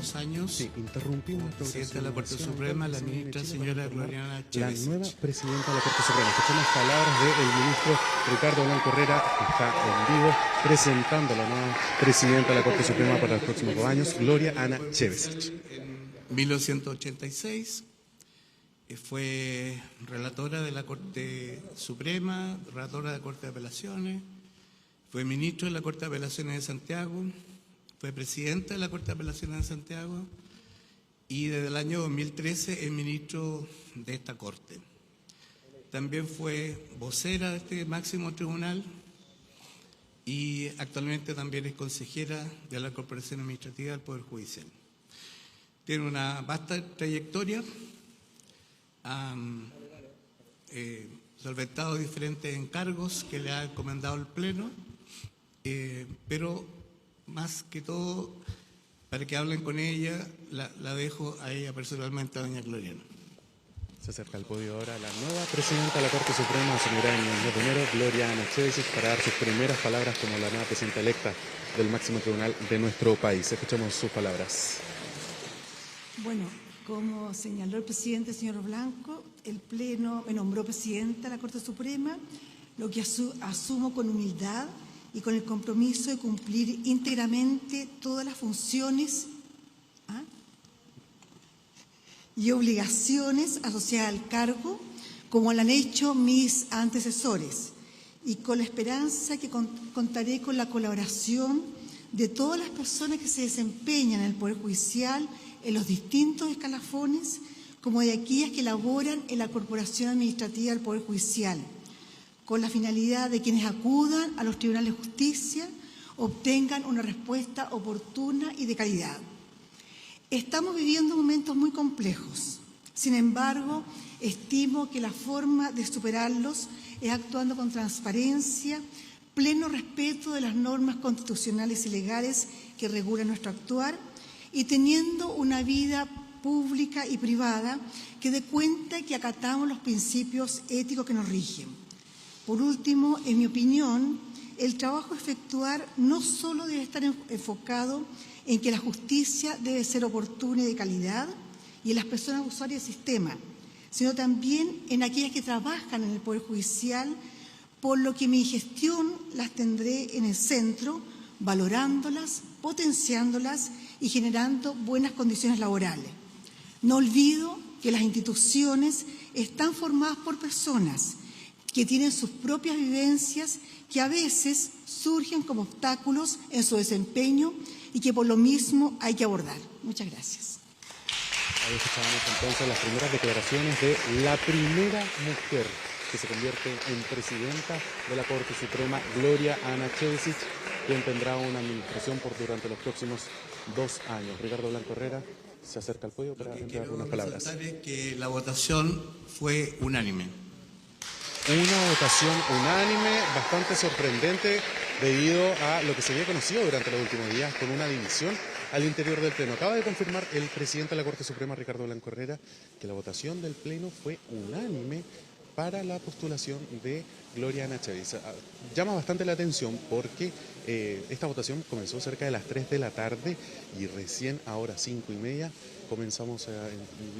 2 años. Sí, interrumpimos la presidenta de la Corte Suprema, la ministra señora Gloriana Chevesic. La nueva presidenta de la Corte Suprema. Escuchamos palabras del ministro Ricardo Blanco Herrera, que está en vivo presentando a la nueva presidenta de la Corte Suprema para los próximos 2 años, Gloria Ana Chevesic. En 1986 fue relatora de la Corte Suprema, relatora de la Corte de Apelaciones, fue ministro de la Corte de Apelaciones de Santiago, fue presidenta de la Corte de Apelaciones de Santiago y desde el año 2013 es ministro de esta Corte. También fue vocera de este máximo tribunal y actualmente también es consejera de la Corporación Administrativa del Poder Judicial. Tiene una vasta trayectoria, ha solventado diferentes encargos que le ha encomendado el Pleno, pero más que todo, para que hablen con ella, la dejo a ella personalmente, a doña Gloriana. Se acerca al podio ahora la nueva presidenta de la Corte Suprema, señora en el mes de enero, Gloria Ana Chevesic, para dar sus primeras palabras como la nueva presidenta electa del máximo tribunal de nuestro país. Escuchamos sus palabras. Bueno, como señaló el presidente, señor Blanco, el Pleno me nombró presidenta de la Corte Suprema, lo que asumo con humildad y con el compromiso de cumplir íntegramente todas las funciones y obligaciones asociadas al cargo, como lo han hecho mis antecesores, y con la esperanza que contaré con la colaboración de todas las personas que se desempeñan en el Poder Judicial en los distintos escalafones, como de aquellas que laboran en la Corporación Administrativa del Poder Judicial, con la finalidad de quienes acudan a los tribunales de justicia obtengan una respuesta oportuna y de calidad. Estamos viviendo momentos muy complejos. Sin embargo, estimo que la forma de superarlos es actuando con transparencia, pleno respeto de las normas constitucionales y legales que regulan nuestro actuar y teniendo una vida pública y privada que dé cuenta que acatamos los principios éticos que nos rigen. Por último, en mi opinión, el trabajo a efectuar no solo debe estar enfocado en que la justicia debe ser oportuna y de calidad y en las personas usuarias del sistema, sino también en aquellas que trabajan en el Poder Judicial, por lo que mi gestión las tendré en el centro, valorándolas, potenciándolas y generando buenas condiciones laborales. No olvido que las instituciones están formadas por personas que tienen sus propias vivencias que a veces surgen como obstáculos en su desempeño y que por lo mismo hay que abordar. Muchas gracias. Ahí escuchábamos entonces las primeras declaraciones de la primera mujer que se convierte en presidenta de la Corte Suprema, Gloria Ana Chevesic, quien tendrá una administración por durante los próximos 2 años. Ricardo Blanco Herrera se acerca al podio para dar algunas palabras. Es que la votación fue unánime. Una votación unánime, bastante sorprendente debido a lo que se había conocido durante los últimos días con una división al interior del Pleno. Acaba de confirmar el presidente de la Corte Suprema, Ricardo Blanco Herrera, que la votación del Pleno fue unánime para la postulación de Gloria Ana Chevesic. Llama bastante la atención porque esta votación comenzó cerca de las 3 de la tarde y recién ahora 5:30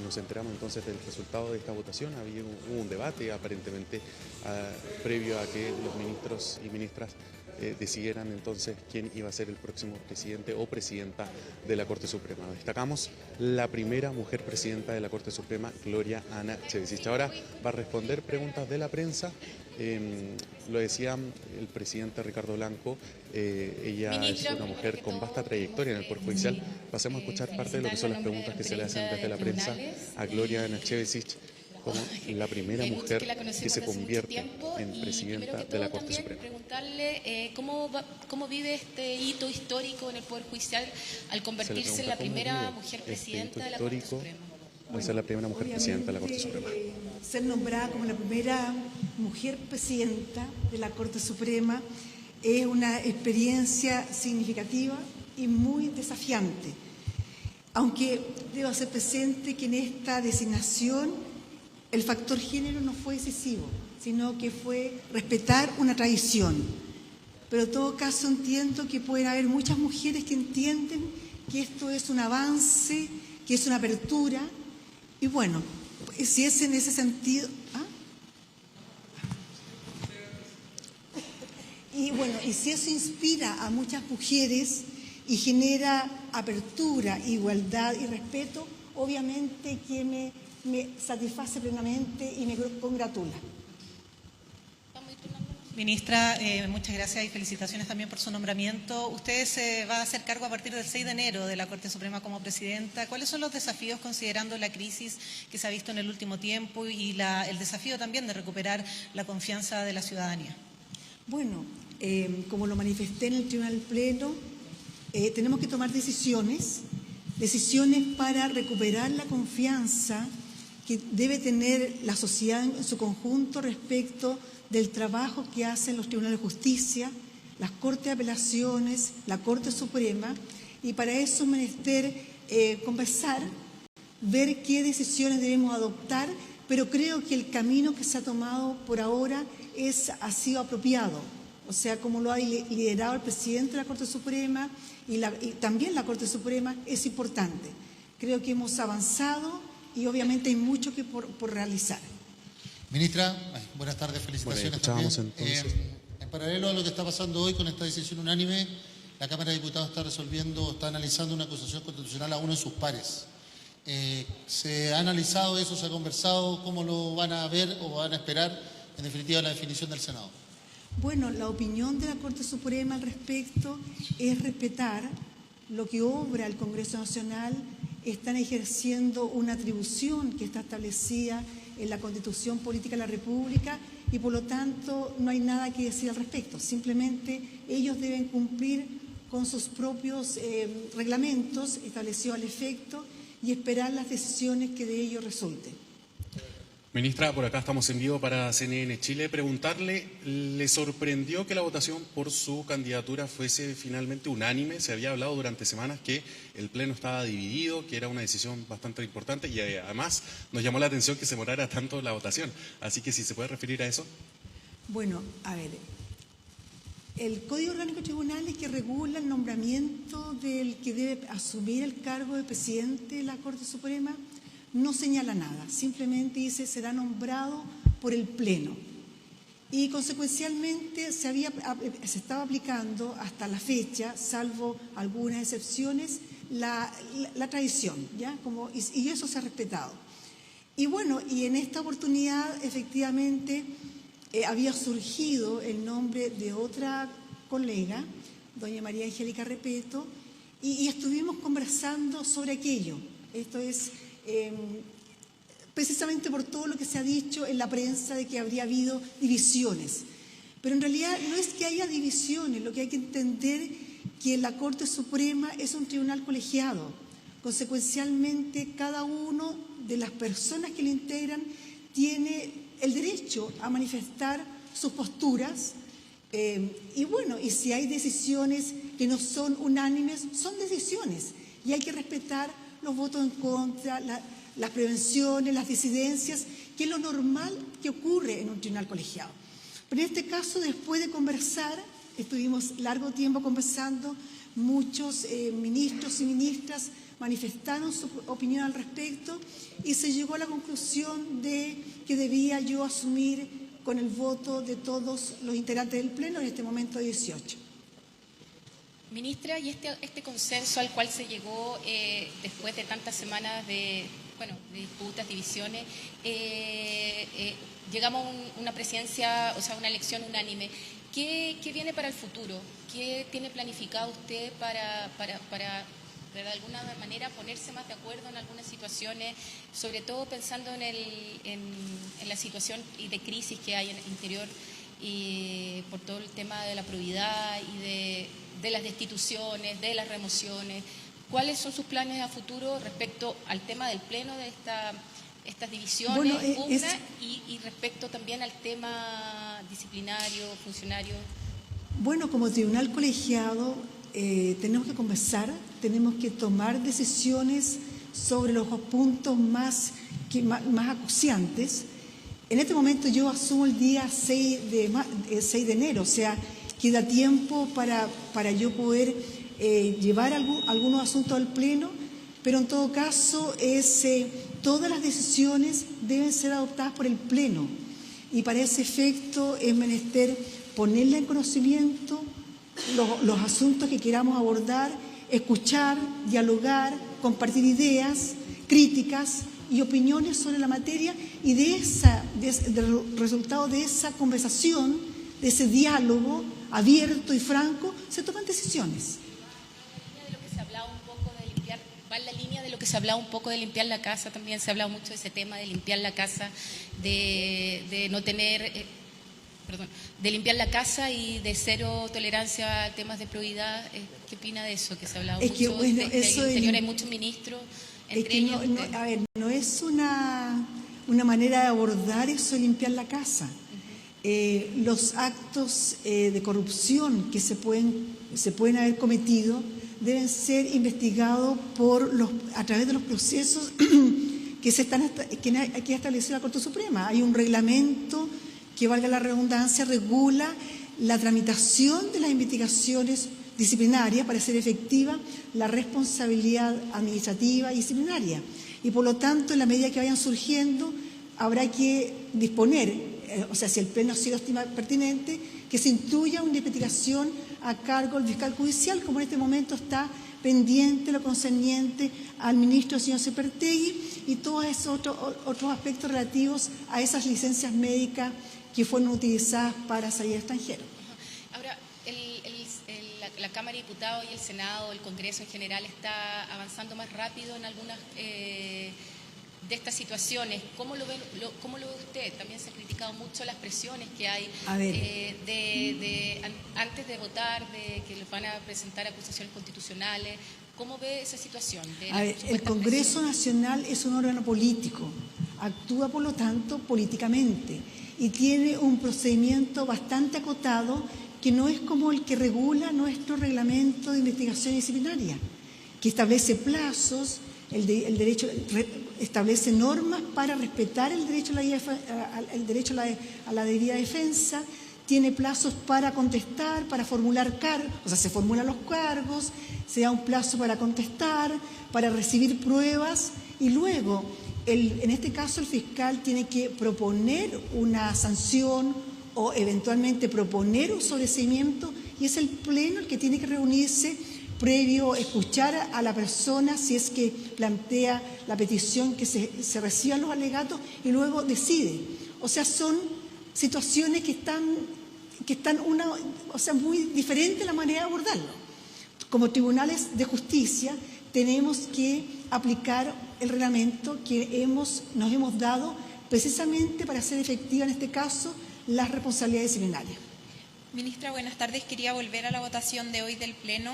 nos enteramos entonces del resultado de esta votación. Hubo un debate aparentemente previo a que los ministros y ministras decidieran entonces quién iba a ser el próximo presidente o presidenta de la Corte Suprema. Destacamos la primera mujer presidenta de la Corte Suprema, Gloria Ana Chevesic. Ahora va a responder preguntas de la prensa. Lo decía el presidente Ricardo Blanco, ella es una mujer con vasta trayectoria en el Poder Judicial. Pasemos a escuchar parte de lo que son las preguntas que se le hacen desde la prensa a Gloria Ana Chevesic como la primera mujer que se convierte en presidenta de la Corte Suprema. Preguntarle cómo vive este hito histórico en el Poder Judicial al convertirse en la primera mujer presidenta de la Corte Suprema. Al ser la primera mujer presidenta de la Corte Suprema. Ser nombrada como la primera mujer presidenta de la Corte Suprema es una experiencia significativa y muy desafiante. Aunque debo hacer presente que en esta designación el factor género no fue decisivo, sino que fue respetar una tradición. Pero en todo caso entiendo que pueden haber muchas mujeres que entienden que esto es un avance, que es una apertura, y bueno, si es en ese sentido... Y bueno, y si eso inspira a muchas mujeres y genera apertura, igualdad y respeto, obviamente que me satisface plenamente y me congratula. Ministra, muchas gracias y felicitaciones también por su nombramiento. Usted se va a hacer cargo a partir del 6 de enero de la Corte Suprema como presidenta. ¿Cuáles son los desafíos considerando la crisis que se ha visto en el último tiempo y el desafío también de recuperar la confianza de la ciudadanía? Bueno, como lo manifesté en el Tribunal Pleno, tenemos que tomar decisiones para recuperar la confianza que debe tener la sociedad en su conjunto respecto del trabajo que hacen los tribunales de justicia, las Cortes de Apelaciones, la Corte Suprema, y para eso es menester conversar, ver qué decisiones debemos adoptar, pero creo que el camino que se ha tomado por ahora ha sido apropiado. O sea, como lo ha liderado el presidente de la Corte Suprema y también la Corte Suprema, es importante. Creo que hemos avanzado y obviamente hay mucho que por realizar. Ministra, buenas tardes, felicitaciones también. En paralelo a lo que está pasando hoy con esta decisión unánime, la Cámara de Diputados está analizando una acusación constitucional a uno de sus pares. ¿Se ha analizado eso, se ha conversado? ¿Cómo lo van a ver o van a esperar, en definitiva, la definición del Senado? Bueno, la opinión de la Corte Suprema al respecto es respetar lo que obra el Congreso Nacional. Están ejerciendo una atribución que está establecida en la Constitución Política de la República y por lo tanto no hay nada que decir al respecto. Simplemente ellos deben cumplir con sus propios reglamentos establecidos al efecto y esperar las decisiones que de ello resulten. Ministra, por acá estamos en vivo para CNN Chile. Preguntarle, ¿le sorprendió que la votación por su candidatura fuese finalmente unánime? Se había hablado durante semanas que el Pleno estaba dividido, que era una decisión bastante importante y además nos llamó la atención que se demorara tanto la votación. Así que si se puede referir a eso. Bueno, a ver, el Código Orgánico de Tribunales que regula el nombramiento del que debe asumir el cargo de presidente de la Corte Suprema no señala nada, simplemente dice será nombrado por el Pleno. Y consecuencialmente se estaba aplicando hasta la fecha, salvo algunas excepciones, la tradición, ¿ya? Y eso se ha respetado. Y bueno, y en esta oportunidad efectivamente había surgido el nombre de otra colega, doña María Angélica Repeto, y estuvimos conversando sobre aquello. Esto es precisamente por todo lo que se ha dicho en la prensa de que habría habido divisiones. Pero en realidad no es que haya divisiones, lo que hay que entender que la Corte Suprema es un tribunal colegiado. Consecuencialmente, cada uno de las personas que lo integran tiene el derecho a manifestar sus posturas y bueno, y si hay decisiones que no son unánimes, son decisiones y hay que respetar los votos en contra, las prevenciones, las disidencias, que es lo normal que ocurre en un tribunal colegiado. Pero en este caso, después de conversar, estuvimos largo tiempo conversando, muchos ministros y ministras manifestaron su opinión al respecto y se llegó a la conclusión de que debía yo asumir con el voto de todos los integrantes del Pleno, en este momento 18. Ministra, y este consenso al cual se llegó después de tantas semanas de disputas, divisiones, llegamos a una presidencia, o sea, una elección unánime. ¿Qué viene para el futuro? ¿Qué tiene planificado usted para de alguna manera ponerse más de acuerdo en algunas situaciones, sobre todo pensando en la situación de crisis que hay en el interior y por todo el tema de la probidad y de las destituciones, de las remociones? ¿Cuáles son sus planes a futuro respecto al tema del Pleno de estas divisiones, y respecto también al tema disciplinario, funcionario? Bueno, como tribunal colegiado tenemos que conversar, tenemos que tomar decisiones sobre los puntos más acuciantes. En este momento yo asumo el día 6 de enero, o sea, queda tiempo para yo poder llevar algunos asuntos al Pleno, pero en todo caso todas las decisiones deben ser adoptadas por el Pleno y para ese efecto es menester ponerle en conocimiento los asuntos que queramos abordar, escuchar, dialogar, compartir ideas, críticas y opiniones sobre la materia y del resultado de esa conversación, de ese diálogo abierto y franco, se toman decisiones. Va en la línea de lo que se ha hablado un poco de limpiar la casa, también se ha hablado mucho de ese tema de limpiar la casa, de no tener, de limpiar la casa y de cero tolerancia a temas de probidad. ¿Qué opina de eso? Que se ha hablado mucho bueno, del interior, hay muchos ministros, entre ellos. No es una manera de abordar eso de limpiar la casa. Los actos de corrupción que se pueden haber cometido deben ser investigados a través de los procesos que ha establecido la Corte Suprema. Hay un reglamento que, valga la redundancia, regula la tramitación de las investigaciones disciplinarias para hacer efectiva la responsabilidad administrativa y disciplinaria. Y por lo tanto, en la medida que vayan surgiendo, habrá que disponer, si el Pleno así lo estima pertinente, que se instruya una investigación a cargo del fiscal judicial, como en este momento está pendiente lo concerniente al ministro señor Sepertegui y todos esos otros aspectos relativos a esas licencias médicas que fueron utilizadas para salir al extranjero. Ahora, la Cámara de Diputados y el Senado, el Congreso en general, está avanzando más rápido en algunas de estas situaciones. ¿Cómo lo ve usted? También se han criticado mucho las presiones que hay antes de votar, de que les van a presentar acusaciones constitucionales. ¿Cómo ve esa situación? El Congreso Nacional es un órgano político, actúa por lo tanto políticamente y tiene un procedimiento bastante acotado que no es como el que regula nuestro reglamento de investigación disciplinaria, que establece plazos, el derecho establece normas para respetar el derecho a la debida defensa, tiene plazos para contestar, para formular cargos, se formulan los cargos, se da un plazo para contestar, para recibir pruebas y luego, en este caso, el fiscal tiene que proponer una sanción o eventualmente proponer un sobreseimiento y es el Pleno el que tiene que reunirse previo escuchar a la persona si es que plantea la petición, que se reciban los alegatos y luego decide. Son situaciones que están muy diferente la manera de abordarlo. Como tribunales de justicia tenemos que aplicar el reglamento que nos hemos dado precisamente para hacer efectiva en este caso las responsabilidades disciplinarias. Ministra, buenas tardes. Quería volver a la votación de hoy del Pleno.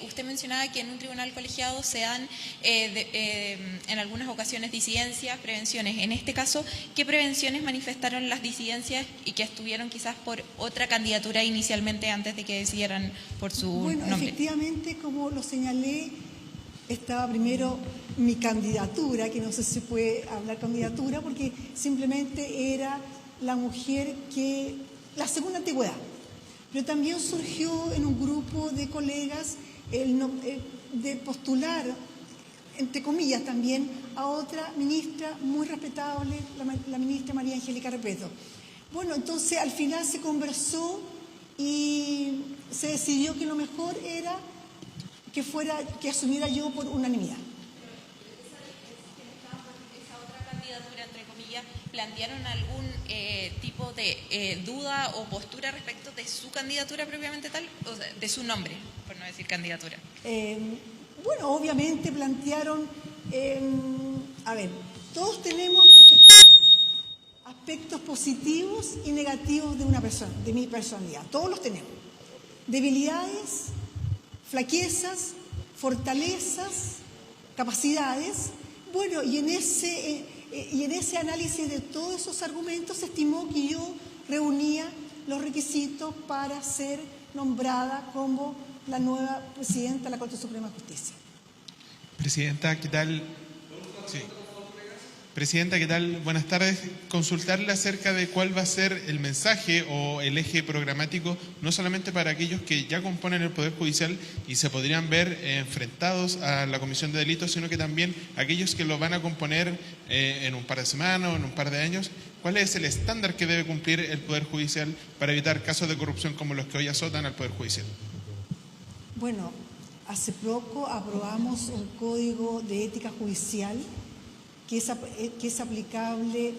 Usted mencionaba que en un tribunal colegiado se dan en algunas ocasiones disidencias, prevenciones. En este caso, ¿qué prevenciones manifestaron las disidencias y que estuvieron quizás por otra candidatura inicialmente antes de que decidieran por su nombre? Efectivamente, como lo señalé, estaba primero mi candidatura, que no sé si se puede hablar candidatura, porque simplemente era la mujer la segunda antigüedad. Pero también surgió en un grupo de colegas de postular, entre comillas también, a otra ministra muy respetable, la ministra María Angélica Repeto. Bueno, entonces al final se conversó y se decidió que lo mejor era que asumiera yo por unanimidad. Esa otra candidatura, entre comillas, ¿plantearon algún tipo de duda o postura respecto de su candidatura propiamente tal, o sea, de su nombre, por no decir candidatura? Obviamente plantearon, todos tenemos aspectos positivos y negativos de mi personalidad, todos los tenemos. Debilidades, flaquezas, fortalezas, capacidades. Bueno, y en ese análisis de todos esos argumentos se estimó que yo reunía los requisitos para ser nombrada como la nueva presidenta de la Corte Suprema de Justicia. Presidenta, ¿qué tal? Sí. Presidenta, ¿qué tal? Buenas tardes. Consultarle acerca de cuál va a ser el mensaje o el eje programático, no solamente para aquellos que ya componen el Poder Judicial y se podrían ver enfrentados a la comisión de delitos, sino que también aquellos que lo van a componer en un par de semanas o en un par de años. ¿Cuál es el estándar que debe cumplir el Poder Judicial para evitar casos de corrupción como los que hoy azotan al Poder Judicial? Bueno, hace poco aprobamos un código de ética judicial que es aplicable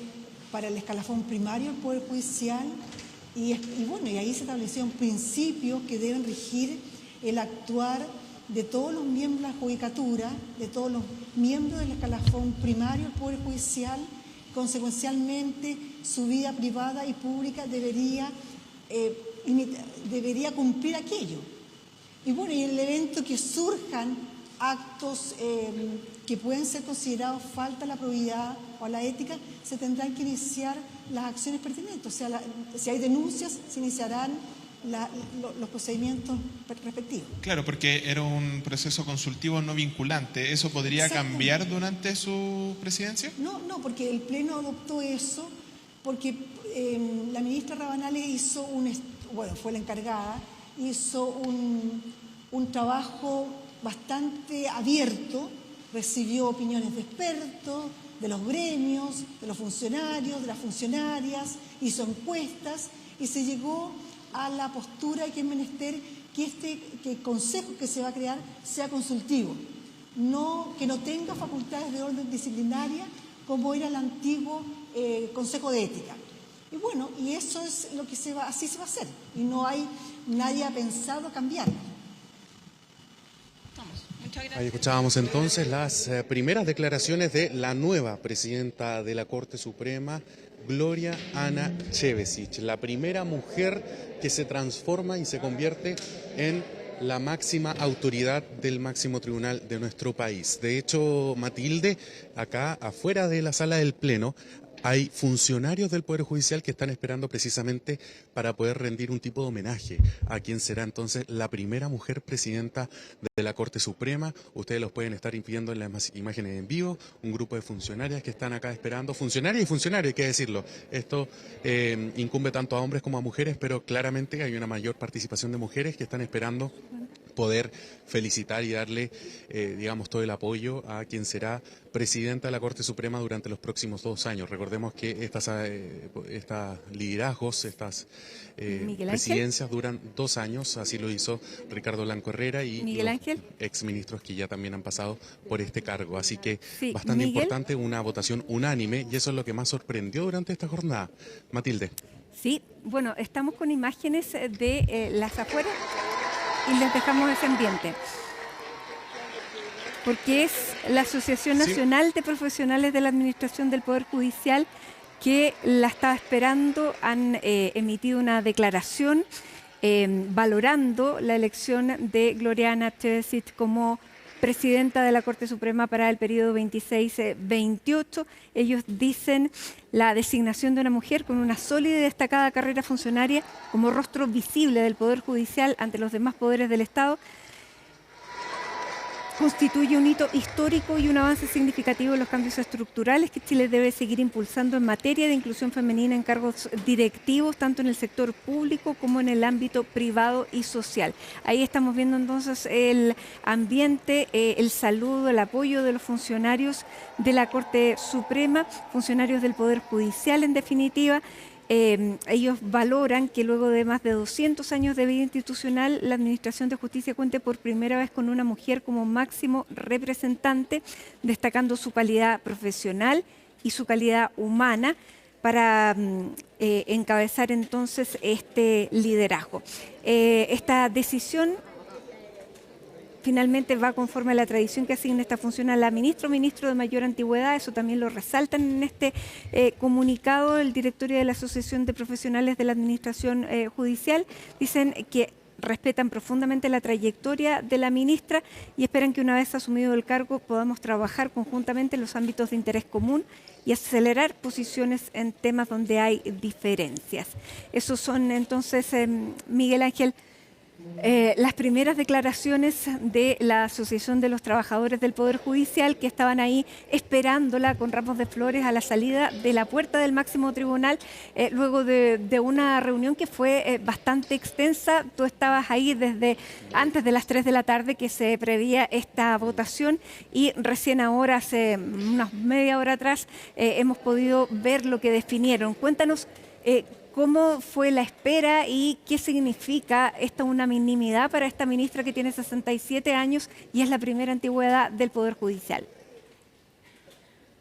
para el escalafón primario del Poder Judicial y ahí se establecieron principios que deben regir el actuar de todos los miembros de la judicatura, de todos los miembros del escalafón primario del Poder Judicial. Consecuencialmente, su vida privada y pública debería cumplir aquello. Y en el evento que surjan actos que pueden ser considerados falta a la probidad o a la ética, se tendrán que iniciar las acciones pertinentes. O sea, si hay denuncias, se iniciarán los procedimientos respectivos. Claro, porque era un proceso consultivo no vinculante. ¿Eso podría cambiar durante su presidencia? No, porque el Pleno adoptó eso, porque la ministra Rabanales fue la encargada, hizo un trabajo bastante abierto, recibió opiniones de expertos, de los gremios, de los funcionarios, de las funcionarias, hizo encuestas y se llegó a la postura que es menester que el consejo que se va a crear sea consultivo, que no tenga facultades de orden disciplinaria como era el antiguo Consejo de Ética. Y eso es lo que así se va a hacer y nadie ha pensado cambiarlo. Ahí escuchábamos entonces las primeras declaraciones de la nueva presidenta de la Corte Suprema, Gloria Ana Chevesic, la primera mujer que se transforma y se convierte en la máxima autoridad del máximo tribunal de nuestro país. De hecho, Matilde, acá afuera de la sala del Pleno, hay funcionarios del Poder Judicial que están esperando precisamente para poder rendir un tipo de homenaje a quien será entonces la primera mujer presidenta de la Corte Suprema. Ustedes los pueden estar viendo en las imágenes en vivo, un grupo de funcionarias que están acá esperando, funcionarias y funcionarios, hay que decirlo. Esto incumbe tanto a hombres como a mujeres, pero claramente hay una mayor participación de mujeres que están esperando poder felicitar y darle, todo el apoyo a quien será presidenta de la Corte Suprema durante los próximos 2 años. Recordemos que estos liderazgos, estas presidencias duran 2 años, así lo hizo Ricardo Blanco Herrera y los exministros que ya también han pasado por este cargo. Así que bastante importante, una votación unánime, y eso es lo que más sorprendió durante esta jornada. Matilde. Sí, estamos con imágenes de las afueras y les dejamos ese ambiente, porque es la Asociación Nacional de Profesionales de la Administración del Poder Judicial que la estaba esperando. Han emitido una declaración valorando la elección de Gloria Ana Chevesic como presidenta de la Corte Suprema para el periodo 26-28. Ellos dicen la designación de una mujer con una sólida y destacada carrera funcionaria como rostro visible del Poder Judicial ante los demás poderes del Estado constituye un hito histórico y un avance significativo en los cambios estructurales que Chile debe seguir impulsando en materia de inclusión femenina en cargos directivos, tanto en el sector público como en el ámbito privado y social. Ahí estamos viendo entonces el ambiente, el saludo, el apoyo de los funcionarios de la Corte Suprema, funcionarios del Poder Judicial en definitiva. Ellos valoran que luego de más de 200 años de vida institucional, la Administración de Justicia cuente por primera vez con una mujer como máximo representante, destacando su calidad profesional y su calidad humana para encabezar entonces este liderazgo. Esta decisión finalmente va conforme a la tradición que asigna esta función a la ministra o ministro de mayor antigüedad. Eso también lo resaltan en este comunicado el directorio de la Asociación de Profesionales de la Administración Judicial. Dicen que respetan profundamente la trayectoria de la ministra y esperan que una vez asumido el cargo podamos trabajar conjuntamente en los ámbitos de interés común y acelerar posiciones en temas donde hay diferencias. Esos son entonces, Miguel Ángel, las primeras declaraciones de la Asociación de los Trabajadores del Poder Judicial, que estaban ahí esperándola con ramos de flores a la salida de la puerta del máximo tribunal, luego de una reunión que fue bastante extensa. Tú estabas ahí desde antes de las 3 de la tarde que se prevía esta votación, y recién ahora, hace unas media hora atrás, hemos podido ver lo que definieron. Cuéntanos ¿cómo fue la espera y qué significa esta unanimidad para esta ministra que tiene 67 años y es la primera antigüedad del Poder Judicial?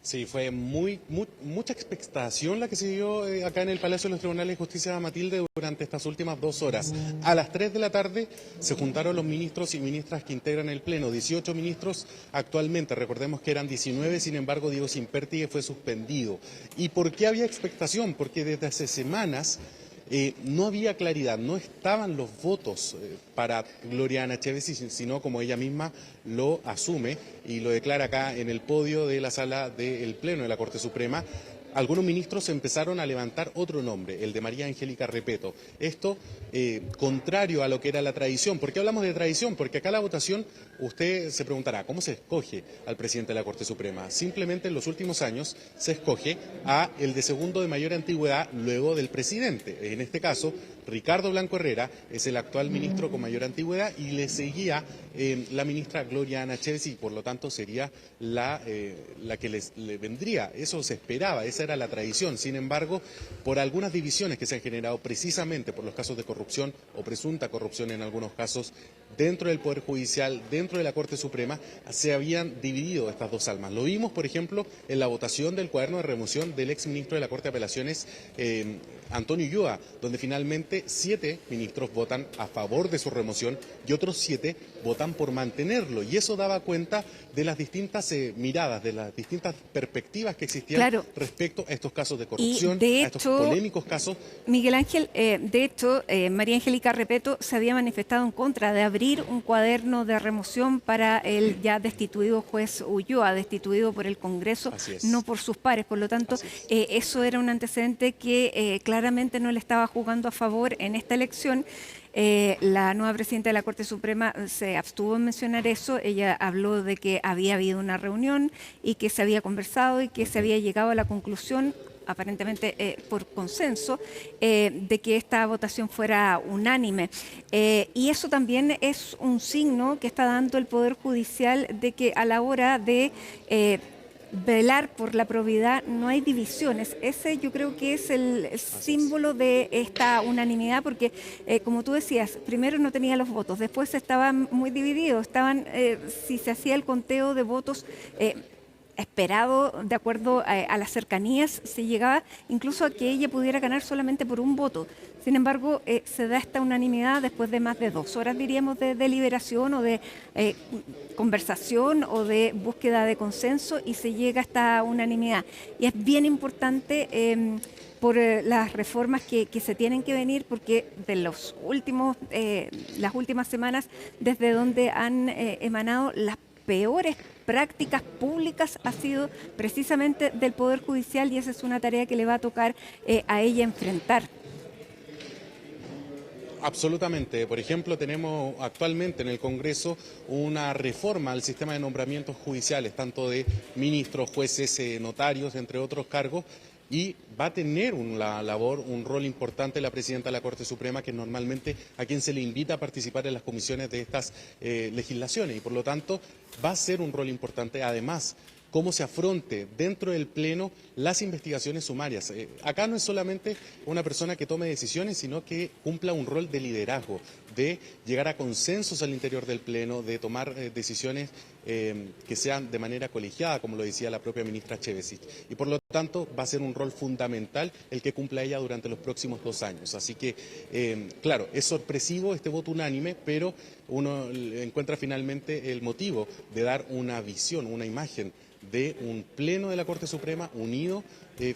Sí, fue mucha expectación la que se dio acá en el Palacio de los Tribunales de Justicia de Matilde durante estas últimas 2 horas. A las 3 de la tarde se juntaron los ministros y ministras que integran el Pleno, 18 ministros actualmente, recordemos que eran 19, sin embargo Diego Simperti fue suspendido. ¿Y por qué había expectación? Porque desde hace semanas no había claridad, no estaban los votos para Gloriana Chevesi, sino como ella misma lo asume y lo declara acá en el podio de la sala del Pleno de la Corte Suprema. Algunos ministros empezaron a levantar otro nombre, el de María Angélica Repeto. Esto contrario a lo que era la tradición. ¿Por qué hablamos de tradición? Porque acá la votación, usted se preguntará, ¿cómo se escoge al presidente de la Corte Suprema? Simplemente en los últimos años se escoge a el de segundo de mayor antigüedad luego del presidente. En este caso, Ricardo Blanco Herrera es el actual ministro con mayor antigüedad y le seguía la ministra Gloriana Chevesi, y por lo tanto sería la que le vendría. Eso se esperaba, esa era la tradición. Sin embargo, por algunas divisiones que se han generado precisamente por los casos de corrupción o presunta corrupción en algunos casos dentro del Poder Judicial, dentro de la Corte Suprema, se habían dividido estas dos almas. Lo vimos, por ejemplo, en la votación del cuaderno de remoción del exministro de la Corte de Apelaciones, Antonio Ulloa, donde finalmente 7 ministros votan a favor de su remoción y otros 7 votan por mantenerlo. Y eso daba cuenta de las distintas miradas, de las distintas perspectivas que existían respecto a estos casos de corrupción, a estos polémicos casos. Miguel Ángel, de hecho, María Angélica Repeto se había manifestado en contra de abrir un cuaderno de remoción para el ya destituido juez Ulloa, destituido por el Congreso, no por sus pares. Por lo tanto, eso era un antecedente que claramente no le estaba jugando a favor en esta elección. La nueva presidenta de la Corte Suprema se abstuvo en mencionar eso. Ella habló de que había habido una reunión y que se había conversado y que se había llegado a la conclusión, aparentemente por consenso, de que esta votación fuera unánime. Y eso también es un signo que está dando el Poder Judicial de que a la hora de velar por la probidad no hay divisiones. Ese yo creo que es el símbolo de esta unanimidad, porque como tú decías, primero no tenía los votos, después estaban muy divididos, si se hacía el conteo de votos esperado de acuerdo a las cercanías, se llegaba incluso a que ella pudiera ganar solamente por un voto. Sin embargo, se da esta unanimidad después de más de 2 horas, diríamos, de deliberación o de conversación o de búsqueda de consenso, y se llega a esta unanimidad. Y es bien importante por las reformas que se tienen que venir, porque de las últimas semanas, desde donde han emanado las peores prácticas públicas, ha sido precisamente del Poder Judicial, y esa es una tarea que le va a tocar a ella enfrentar. Absolutamente. Por ejemplo, tenemos actualmente en el Congreso una reforma al sistema de nombramientos judiciales, tanto de ministros, jueces, notarios, entre otros cargos, y va a tener un rol importante la presidenta de la Corte Suprema, que es normalmente a quien se le invita a participar en las comisiones de estas legislaciones, y por lo tanto va a ser un rol importante. Además, cómo se afronte dentro del Pleno las investigaciones sumarias. Acá no es solamente una persona que tome decisiones, sino que cumpla un rol de liderazgo, de llegar a consensos al interior del Pleno, de tomar decisiones que sean de manera colegiada, como lo decía la propia ministra Chevesi. Y por lo tanto va a ser un rol fundamental el que cumpla ella durante los próximos 2 años. Así que, claro, es sorpresivo este voto unánime, pero uno encuentra finalmente el motivo de dar una visión, una imagen de un Pleno de la Corte Suprema unido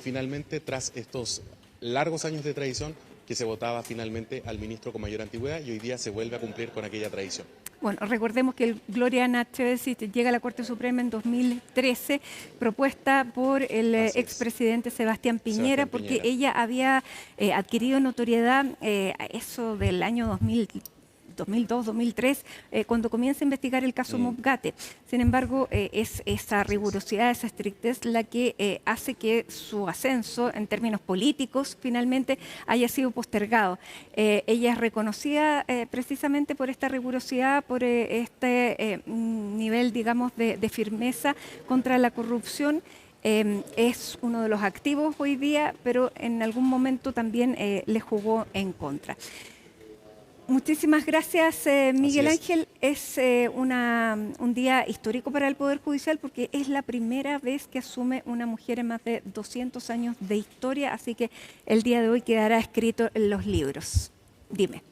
finalmente tras estos largos años de tradición, que se votaba finalmente al ministro con mayor antigüedad, y hoy día se vuelve a cumplir con aquella tradición. Bueno, recordemos que Gloriana Chevesi llega a la Corte Suprema en 2013, propuesta por el expresidente Sebastián Piñera, porque ella había adquirido notoriedad eso del año 2002-2003, cuando comienza a investigar el caso Mobgate. Sin embargo, es esa rigurosidad, esa estrictez la que hace que su ascenso en términos políticos finalmente haya sido postergado. Ella es reconocida precisamente por esta rigurosidad, por este nivel, digamos, de firmeza contra la corrupción. Es uno de los activos hoy día, pero en algún momento también le jugó en contra. Muchísimas gracias, Miguel Ángel. Es un día histórico para el Poder Judicial porque es la primera vez que asume una mujer en más de 200 años de historia, así que el día de hoy quedará escrito en los libros. Dime.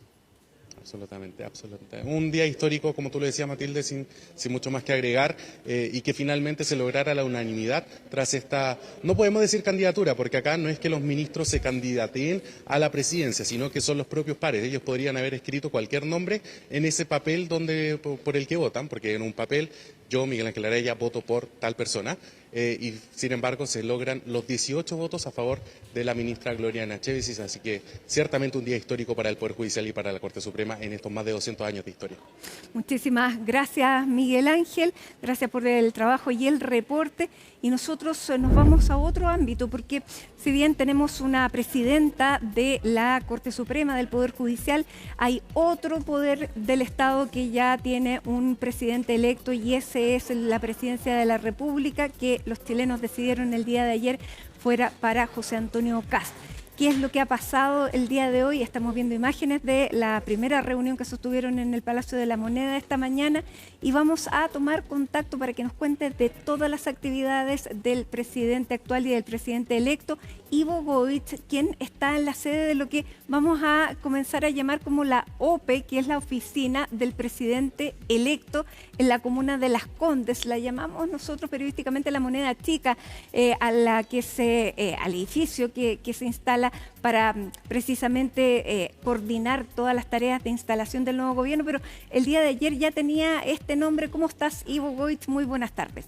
Absolutamente, absolutamente. Un día histórico, como tú lo decías, Matilde, sin mucho más que agregar, y que finalmente se lograra la unanimidad tras esta, no podemos decir candidatura, porque acá no es que los ministros se candidateen a la presidencia, sino que son los propios pares. Ellos podrían haber escrito cualquier nombre en ese papel por el que votan, porque en un papel yo, Miguel Ángel Araya, voto por tal persona, y sin embargo se logran los 18 votos a favor de la ministra Gloria Nachevsis, así que ciertamente un día histórico para el Poder Judicial y para la Corte Suprema en estos más de 200 años de historia. Muchísimas gracias, Miguel Ángel, gracias por el trabajo y el reporte, y nosotros nos vamos a otro ámbito, porque si bien tenemos una presidenta de la Corte Suprema del Poder Judicial, hay otro poder del Estado que ya tiene un presidente electo, y ese es la Presidencia de la República, que los chilenos decidieron el día de ayer fuera para José Antonio Kast. ¿Qué es lo que ha pasado el día de hoy? Estamos viendo imágenes de la primera reunión que sostuvieron en el Palacio de la Moneda esta mañana, y vamos a tomar contacto para que nos cuente de todas las actividades del presidente actual y del presidente electo, Ivo Goich, quien está en la sede de lo que vamos a comenzar a llamar como la OPE, que es la oficina del presidente electo en la comuna de Las Condes. La llamamos nosotros periodísticamente la Moneda Chica, al edificio que se instala para precisamente coordinar todas las tareas de instalación del nuevo gobierno, pero el día de ayer ya tenía este nombre. ¿Cómo estás, Ivo Goich? Muy buenas tardes.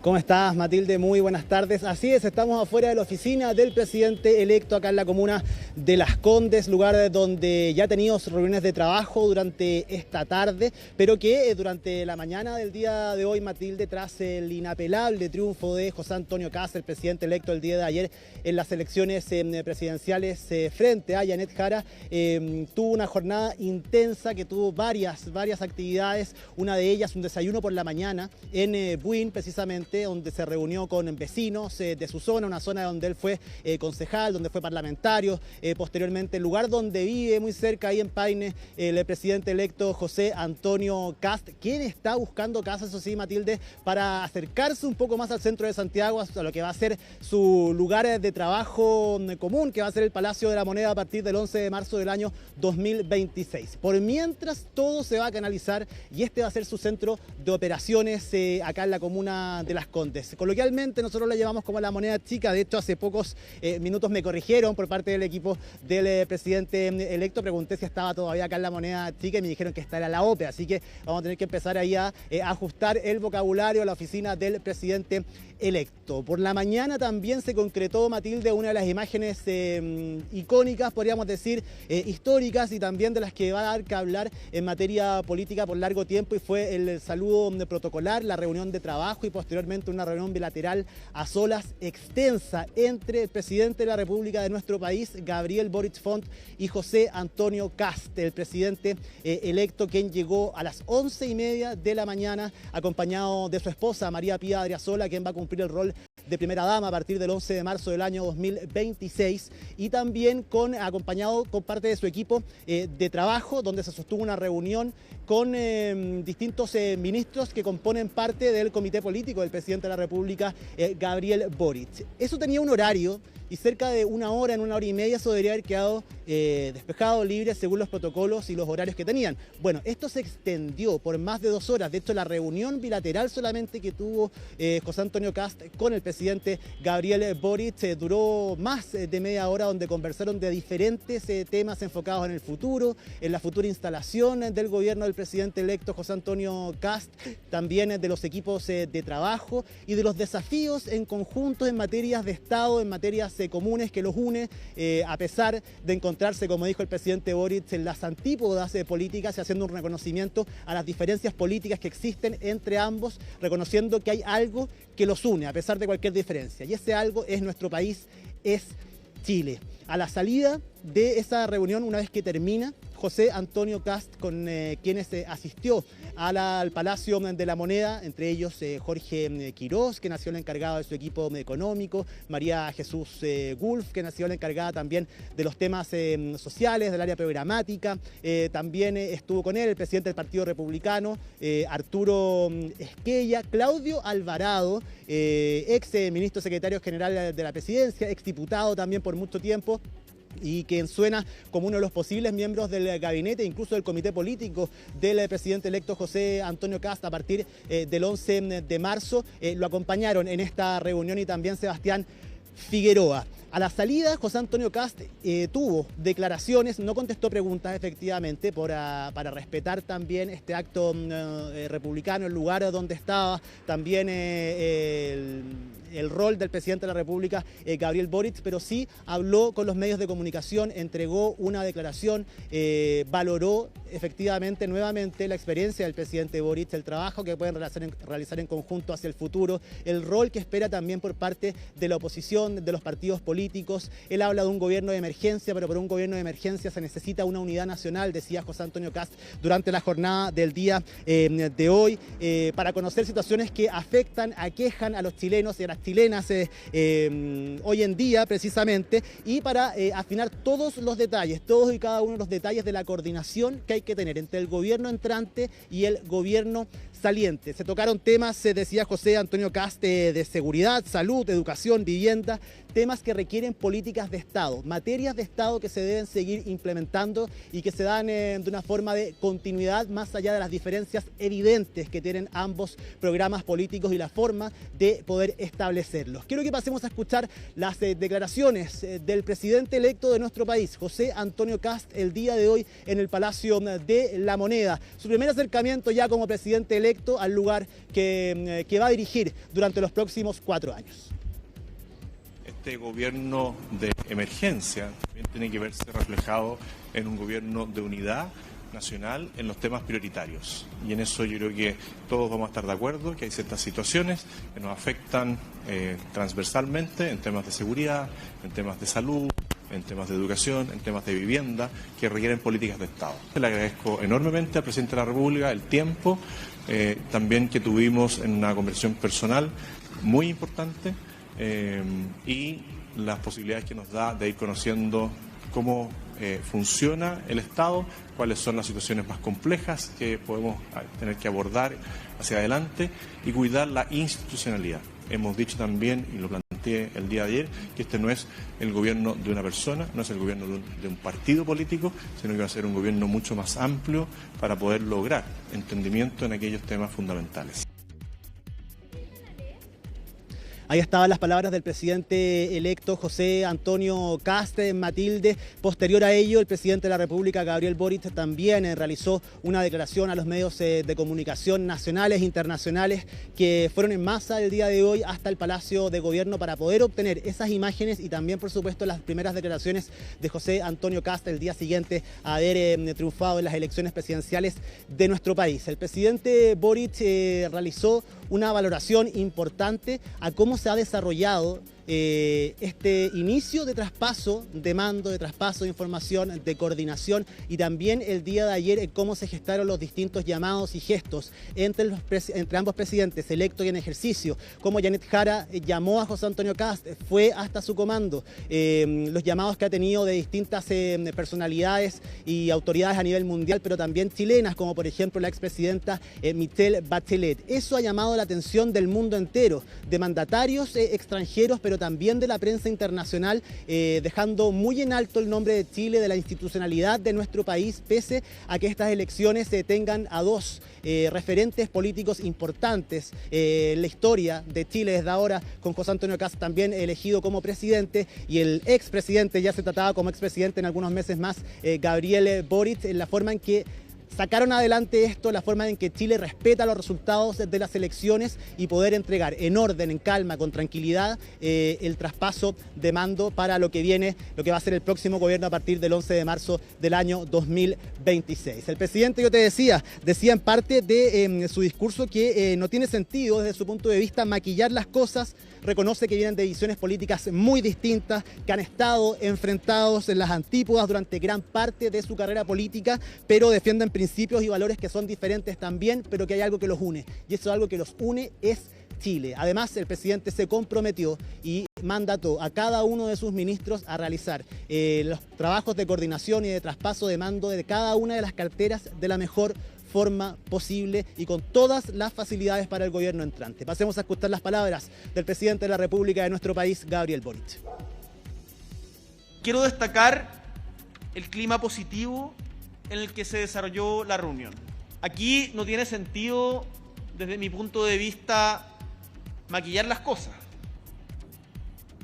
¿Cómo estás, Matilde? Muy buenas tardes. Así es, estamos afuera de la oficina del presidente electo acá en la comuna de Las Condes, lugar donde ya ha tenido reuniones de trabajo durante esta tarde, pero que durante la mañana del día de hoy, Matilde, tras el inapelable triunfo de José Antonio Kast, el presidente electo el día de ayer en las elecciones presidenciales frente a Yanet Jara, tuvo una jornada intensa que tuvo varias actividades, una de ellas un desayuno por la mañana en Buin, precisamente, donde se reunió con vecinos de su zona, una zona donde él fue concejal, donde fue parlamentario, posteriormente el lugar donde vive, muy cerca, ahí en Paine, el presidente electo José Antonio Kast, quien está buscando casas, eso sí, Matilde, para acercarse un poco más al centro de Santiago, a lo que va a ser su lugar de trabajo común, que va a ser el Palacio de la Moneda a partir del 11 de marzo del año 2026. Por mientras, todo se va a canalizar y este va a ser su centro de operaciones acá en la comuna de Las Condes. Coloquialmente nosotros la llamamos como la Moneda Chica. De hecho, hace pocos minutos me corrigieron por parte del equipo del presidente electo. Pregunté si estaba todavía acá en la Moneda Chica y me dijeron que esta era la OPE, así que vamos a tener que empezar ahí a ajustar el vocabulario a la oficina del presidente electo. Por la mañana también se concretó, Matilde, una de las imágenes icónicas, podríamos decir, históricas, y también de las que va a dar que hablar en materia política por largo tiempo, y fue el saludo protocolar, la reunión de trabajo y posteriormente una reunión bilateral a solas extensa entre el presidente de la República de nuestro país, Gabriel Boric Font, y José Antonio Kast, el presidente electo, quien llegó a las 11:30 de la mañana acompañado de su esposa María Pía Adriasola, quien va a cumplir el rol de primera dama a partir del 11 de marzo del año 2026, y también acompañado con parte de su equipo de trabajo, donde se sostuvo una reunión con distintos ministros que componen parte del comité político del presidente de la República, Gabriel Boric. Eso tenía un horario, y cerca de una hora, en una hora y media, eso debería haber quedado despejado, libre, según los protocolos y los horarios que tenían. Bueno, esto se extendió por más de 2 horas. De hecho, la reunión bilateral solamente que tuvo José Antonio Kast con el presidente Gabriel Boric duró más de media hora, donde conversaron de diferentes temas enfocados en el futuro, en la futura instalación del gobierno del presidente electo José Antonio Kast, también de los equipos de trabajo y de los desafíos en conjunto en materias de Estado, en materias comunes que los une, a pesar de encontrarse, como dijo el presidente Boric, en las antípodas políticas y haciendo un reconocimiento a las diferencias políticas que existen entre ambos, reconociendo que hay algo que los une a pesar de cualquier diferencia. Y ese algo es nuestro país, es Chile. A la salida de esa reunión, una vez que termina, José Antonio Kast, con quienes asistió al Palacio de la Moneda, entre ellos Jorge Quirós, que nació la encargada de su equipo económico, María Jesús Gulf, que nació la encargada también de los temas sociales, del área programática. También estuvo con él el presidente del Partido Republicano, Arturo Esquella, Claudio Alvarado, ex ministro secretario general de la Presidencia, ex diputado también por mucho tiempo, y quien suena como uno de los posibles miembros del gabinete, incluso del comité político del presidente electo José Antonio Kast a partir del 11 de marzo. Lo acompañaron en esta reunión y también Sebastián Figueroa. A la salida, José Antonio Kast tuvo declaraciones, no contestó preguntas efectivamente para respetar también este acto republicano, el lugar donde estaba, también el rol del presidente de la República, Gabriel Boric, pero sí habló con los medios de comunicación, entregó una declaración, valoró efectivamente nuevamente la experiencia del presidente Boric, el trabajo que pueden realizar en conjunto hacia el futuro, el rol que espera también por parte de la oposición, de los partidos políticos. Él habla de un gobierno de emergencia, pero por un gobierno de emergencia se necesita una unidad nacional, decía José Antonio Kast durante la jornada del día de hoy, para conocer situaciones que afectan, aquejan a los chilenos y a las chilenas hoy en día precisamente, y para afinar todos los detalles, todos y cada uno de los detalles de la coordinación que hay que tener entre el gobierno entrante y el gobierno saliente. Se tocaron temas, decía José Antonio Kast, de seguridad, salud, educación, vivienda, temas que requieren políticas de Estado, materias de Estado que se deben seguir implementando y que se dan de una forma de continuidad más allá de las diferencias evidentes que tienen ambos programas políticos y la forma de poder establecerlos. Quiero que pasemos a escuchar las declaraciones del presidente electo de nuestro país, José Antonio Kast, el día de hoy en el Palacio de la Moneda. Su primer acercamiento ya como presidente electo al lugar que va a dirigir durante los próximos 4 años. Este gobierno de emergencia también tiene que verse reflejado en un gobierno de unidad nacional en los temas prioritarios. Y en eso yo creo que todos vamos a estar de acuerdo, que hay ciertas situaciones que nos afectan transversalmente en temas de seguridad, en temas de salud, en temas de educación, en temas de vivienda, que requieren políticas de Estado. Le agradezco enormemente al presidente de la República el tiempo también que tuvimos en una conversación personal muy importante, y las posibilidades que nos da de ir conociendo cómo funciona el Estado, cuáles son las situaciones más complejas que podemos tener que abordar hacia adelante y cuidar la institucionalidad. Hemos dicho también, y lo planteé el día de ayer, que este no es el gobierno de una persona, no es el gobierno de un partido político, sino que va a ser un gobierno mucho más amplio para poder lograr entendimiento en aquellos temas fundamentales. Ahí estaban las palabras del presidente electo José Antonio Kast, Matilde. Posterior a ello, el presidente de la República, Gabriel Boric, también realizó una declaración a los medios de comunicación nacionales e internacionales que fueron en masa el día de hoy hasta el Palacio de Gobierno para poder obtener esas imágenes y también, por supuesto, las primeras declaraciones de José Antonio Kast el día siguiente a haber triunfado en las elecciones presidenciales de nuestro país. El presidente Boric realizó una valoración importante a cómo se ha desarrollado este inicio de traspaso de mando, de traspaso de información, de coordinación, y también el día de ayer cómo se gestaron los distintos llamados y gestos entre ambos presidentes, electo y en ejercicio, como Janet Jara llamó a José Antonio Kast, fue hasta su comando, los llamados que ha tenido de distintas personalidades y autoridades a nivel mundial, pero también chilenas, como por ejemplo la expresidenta Michelle Bachelet. Eso ha llamado la atención del mundo entero, de mandatarios extranjeros, pero también de la prensa internacional, dejando muy en alto el nombre de Chile, de la institucionalidad de nuestro país, pese a que estas elecciones tengan a dos referentes políticos importantes en la historia de Chile desde ahora, con José Antonio Kast también elegido como presidente y el expresidente, ya se trataba como expresidente en algunos meses más, Gabriel Boric, en la forma en que sacaron adelante esto, la forma en que Chile respeta los resultados de las elecciones y poder entregar en orden, en calma, con tranquilidad, el traspaso de mando para lo que viene, lo que va a ser el próximo gobierno a partir del 11 de marzo del año 2026. El presidente, yo te decía en parte de su discurso que no tiene sentido desde su punto de vista maquillar las cosas. Reconoce que vienen de visiones políticas muy distintas, que han estado enfrentados en las antípodas durante gran parte de su carrera política, pero defienden principios y valores que son diferentes también, pero que hay algo que los une. Y eso algo que los une es Chile. Además, el presidente se comprometió y mandató a cada uno de sus ministros a realizar los trabajos de coordinación y de traspaso de mando de cada una de las carteras de la mejor forma posible y con todas las facilidades para el gobierno entrante. Pasemos a escuchar las palabras del presidente de la República de nuestro país, Gabriel Boric. Quiero destacar el clima positivo en el que se desarrolló la reunión. Aquí no tiene sentido, desde mi punto de vista, maquillar las cosas.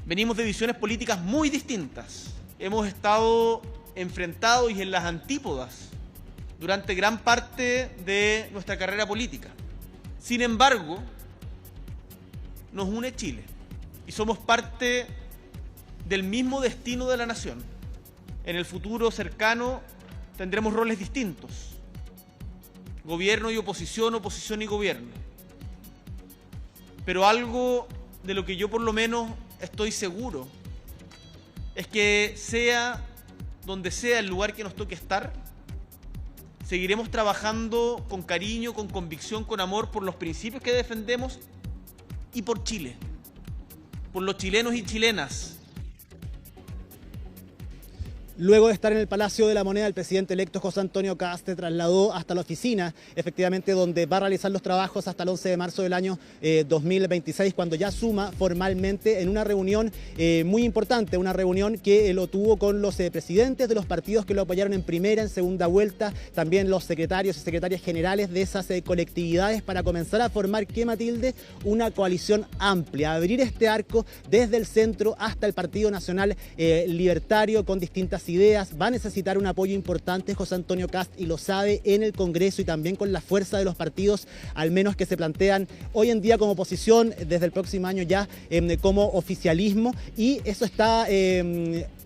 Venimos de visiones políticas muy distintas. Hemos estado enfrentados y en las antípodas durante gran parte de nuestra carrera política. Sin embargo, nos une Chile y somos parte del mismo destino de la nación. En el futuro cercano tendremos roles distintos: gobierno y oposición, oposición y gobierno. Pero algo de lo que yo por lo menos estoy seguro es que sea donde sea el lugar que nos toque estar, seguiremos trabajando con cariño, con convicción, con amor por los principios que defendemos y por Chile, por los chilenos y chilenas. Luego de estar en el Palacio de la Moneda, el presidente electo José Antonio Kast se trasladó hasta la oficina, efectivamente donde va a realizar los trabajos hasta el 11 de marzo del año 2026, cuando ya suma formalmente en una reunión muy importante, una reunión que lo tuvo con los presidentes de los partidos que lo apoyaron en primera, en segunda vuelta, también los secretarios y secretarias generales de esas colectividades para comenzar a formar, ¿qué, Matilde? Una coalición amplia, abrir este arco desde el centro hasta el Partido Nacional Libertario con distintas ideas. Va a necesitar un apoyo importante José Antonio Kast y lo sabe en el Congreso y también con la fuerza de los partidos, al menos que se plantean hoy en día como oposición, desde el próximo año ya como oficialismo, y eso está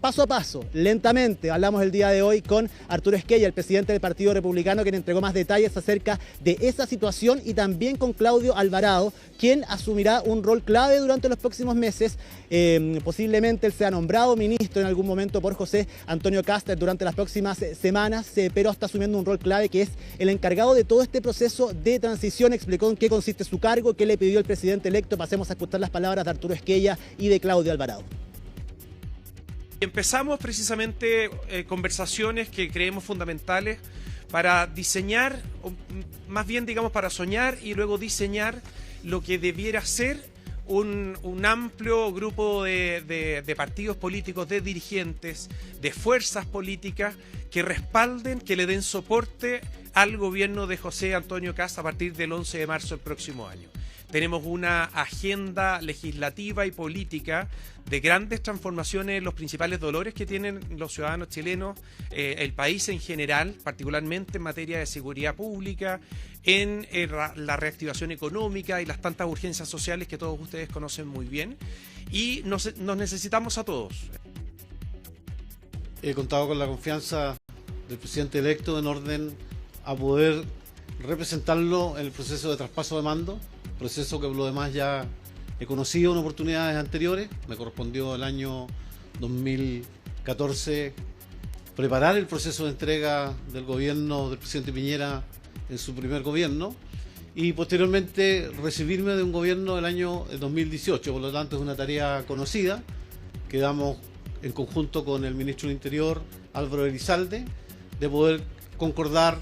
paso a paso, lentamente. Hablamos el día de hoy con Arturo Esquella, el presidente del Partido Republicano, quien entregó más detalles acerca de esa situación, y también con Claudio Alvarado, quien asumirá un rol clave durante los próximos meses. Posiblemente él sea nombrado ministro en algún momento por José Antonio Kast durante las próximas semanas, pero está asumiendo un rol clave, que es el encargado de todo este proceso de transición. Explicó en qué consiste su cargo, qué le pidió el presidente electo. Pasemos a escuchar las palabras de Arturo Esquella y de Claudio Alvarado. Empezamos precisamente conversaciones que creemos fundamentales para diseñar, o más bien digamos para soñar y luego diseñar lo que debiera ser un amplio grupo de partidos políticos, de dirigentes, de fuerzas políticas que respalden, que le den soporte al gobierno de José Antonio Kast a partir del 11 de marzo del próximo año. Tenemos una agenda legislativa y política de grandes transformaciones en los principales dolores que tienen los ciudadanos chilenos, el país en general, particularmente en materia de seguridad pública, en la reactivación económica y las tantas urgencias sociales que todos ustedes conocen muy bien, y nos necesitamos a todos. He contado con la confianza del presidente electo en orden a poder representarlo en el proceso de traspaso de mando, proceso que por lo demás ya he conocido en oportunidades anteriores. Me correspondió el año 2014 preparar el proceso de entrega del gobierno del presidente Piñera en su primer gobierno, y posteriormente recibirme de un gobierno del año 2018. Por lo tanto, es una tarea conocida. Quedamos en conjunto con el ministro del Interior, Álvaro Elizalde, de poder concordar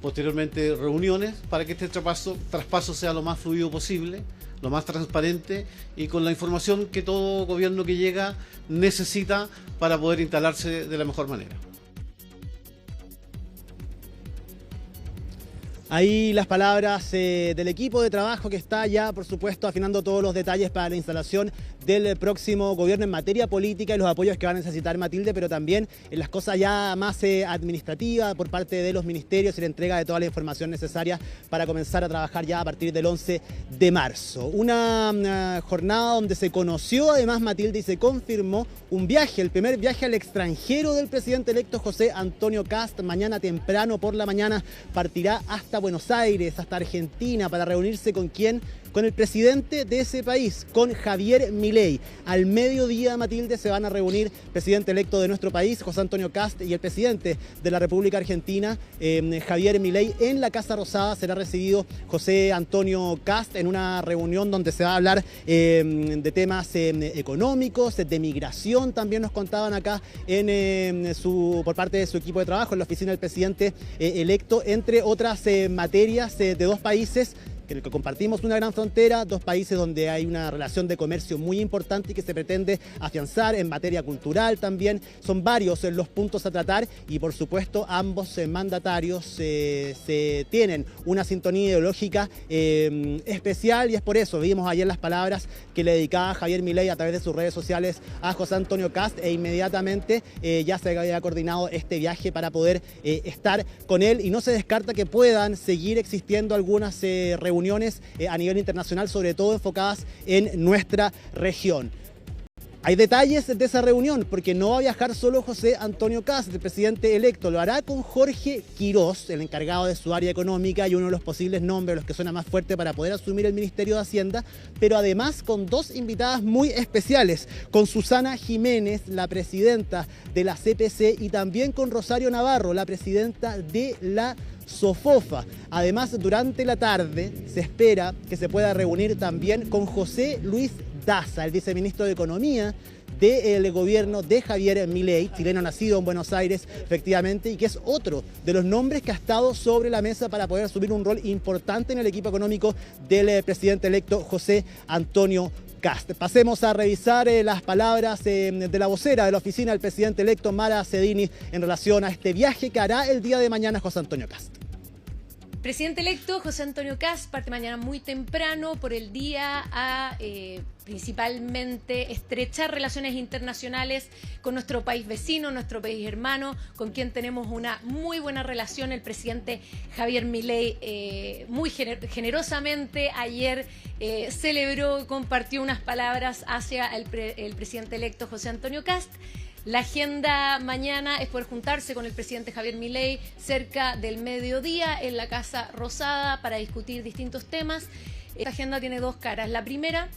posteriormente reuniones para que este traspaso sea lo más fluido posible, lo más transparente y con la información que todo gobierno que llega necesita para poder instalarse de la mejor manera. Ahí las palabras del equipo de trabajo que está ya, por supuesto, afinando todos los detalles para la instalación del próximo gobierno en materia política y los apoyos que va a necesitar Matilde, pero también en las cosas ya más administrativas por parte de los ministerios y la entrega de toda la información necesaria para comenzar a trabajar ya a partir del 11 de marzo. Una jornada donde se conoció además, Matilde, y se confirmó un viaje, el primer viaje al extranjero del presidente electo José Antonio Kast. Mañana temprano por la mañana partirá hasta Buenos Aires, hasta Argentina, para reunirse ¿con quién? Con el presidente de ese país, con Javier Milei. Al mediodía, Matilde, se van a reunir el presidente electo de nuestro país, José Antonio Kast, y el presidente de la República Argentina, Javier Milei. En la Casa Rosada será recibido José Antonio Kast en una reunión donde se va a hablar de temas económicos, de migración. También nos contaban acá por parte de su equipo de trabajo en la oficina del presidente electo, entre otras materias de dos países que compartimos una gran frontera, dos países donde hay una relación de comercio muy importante y que se pretende afianzar en materia cultural también. Son varios los puntos a tratar y por supuesto ambos mandatarios se tienen una sintonía ideológica especial, y es por eso vimos ayer las palabras que le dedicaba Javier Milei a través de sus redes sociales a José Antonio Kast, e inmediatamente ya se había coordinado este viaje para poder estar con él, y no se descarta que puedan seguir existiendo algunas reuniones a nivel internacional, sobre todo enfocadas en nuestra región. Hay detalles de esa reunión, porque no va a viajar solo José Antonio Kast, el presidente electo, lo hará con Jorge Quirós, el encargado de su área económica y uno de los posibles nombres, los que suena más fuerte para poder asumir el Ministerio de Hacienda, pero además con dos invitadas muy especiales, con Susana Jiménez, la presidenta de la CPC, y también con Rosario Navarro, la presidenta de la SOFOFA. Además, durante la tarde se espera que se pueda reunir también con José Luis Daza, el viceministro de Economía del gobierno de Javier Milei, chileno nacido en Buenos Aires, efectivamente, y que es otro de los nombres que ha estado sobre la mesa para poder asumir un rol importante en el equipo económico del presidente electo José Antonio Kast. Pasemos a revisar las palabras de la vocera de la oficina del presidente electo, Mara Cedini, en relación a este viaje que hará el día de mañana José Antonio Kast. Presidente electo José Antonio Kast parte mañana muy temprano por el día a principalmente estrechar relaciones internacionales con nuestro país vecino, nuestro país hermano, con quien tenemos una muy buena relación. El presidente Javier Milei muy generosamente ayer celebró, compartió unas palabras hacia el presidente electo José Antonio Kast. La agenda mañana es poder juntarse con el presidente Javier Milei cerca del mediodía en la Casa Rosada para discutir distintos temas. Esta agenda tiene dos caras. La primera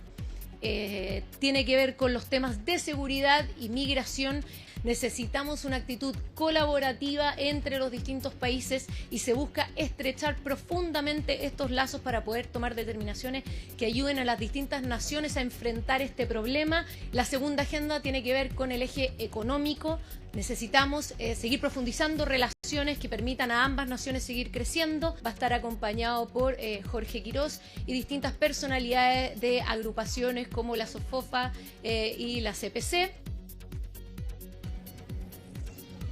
tiene que ver con los temas de seguridad y migración. Necesitamos una actitud colaborativa entre los distintos países y se busca estrechar profundamente estos lazos para poder tomar determinaciones que ayuden a las distintas naciones a enfrentar este problema. La segunda agenda tiene que ver con el eje económico. Necesitamos seguir profundizando relaciones que permitan a ambas naciones seguir creciendo. Va a estar acompañado por Jorge Quirós y distintas personalidades de agrupaciones como la SOFOFA y la CPC.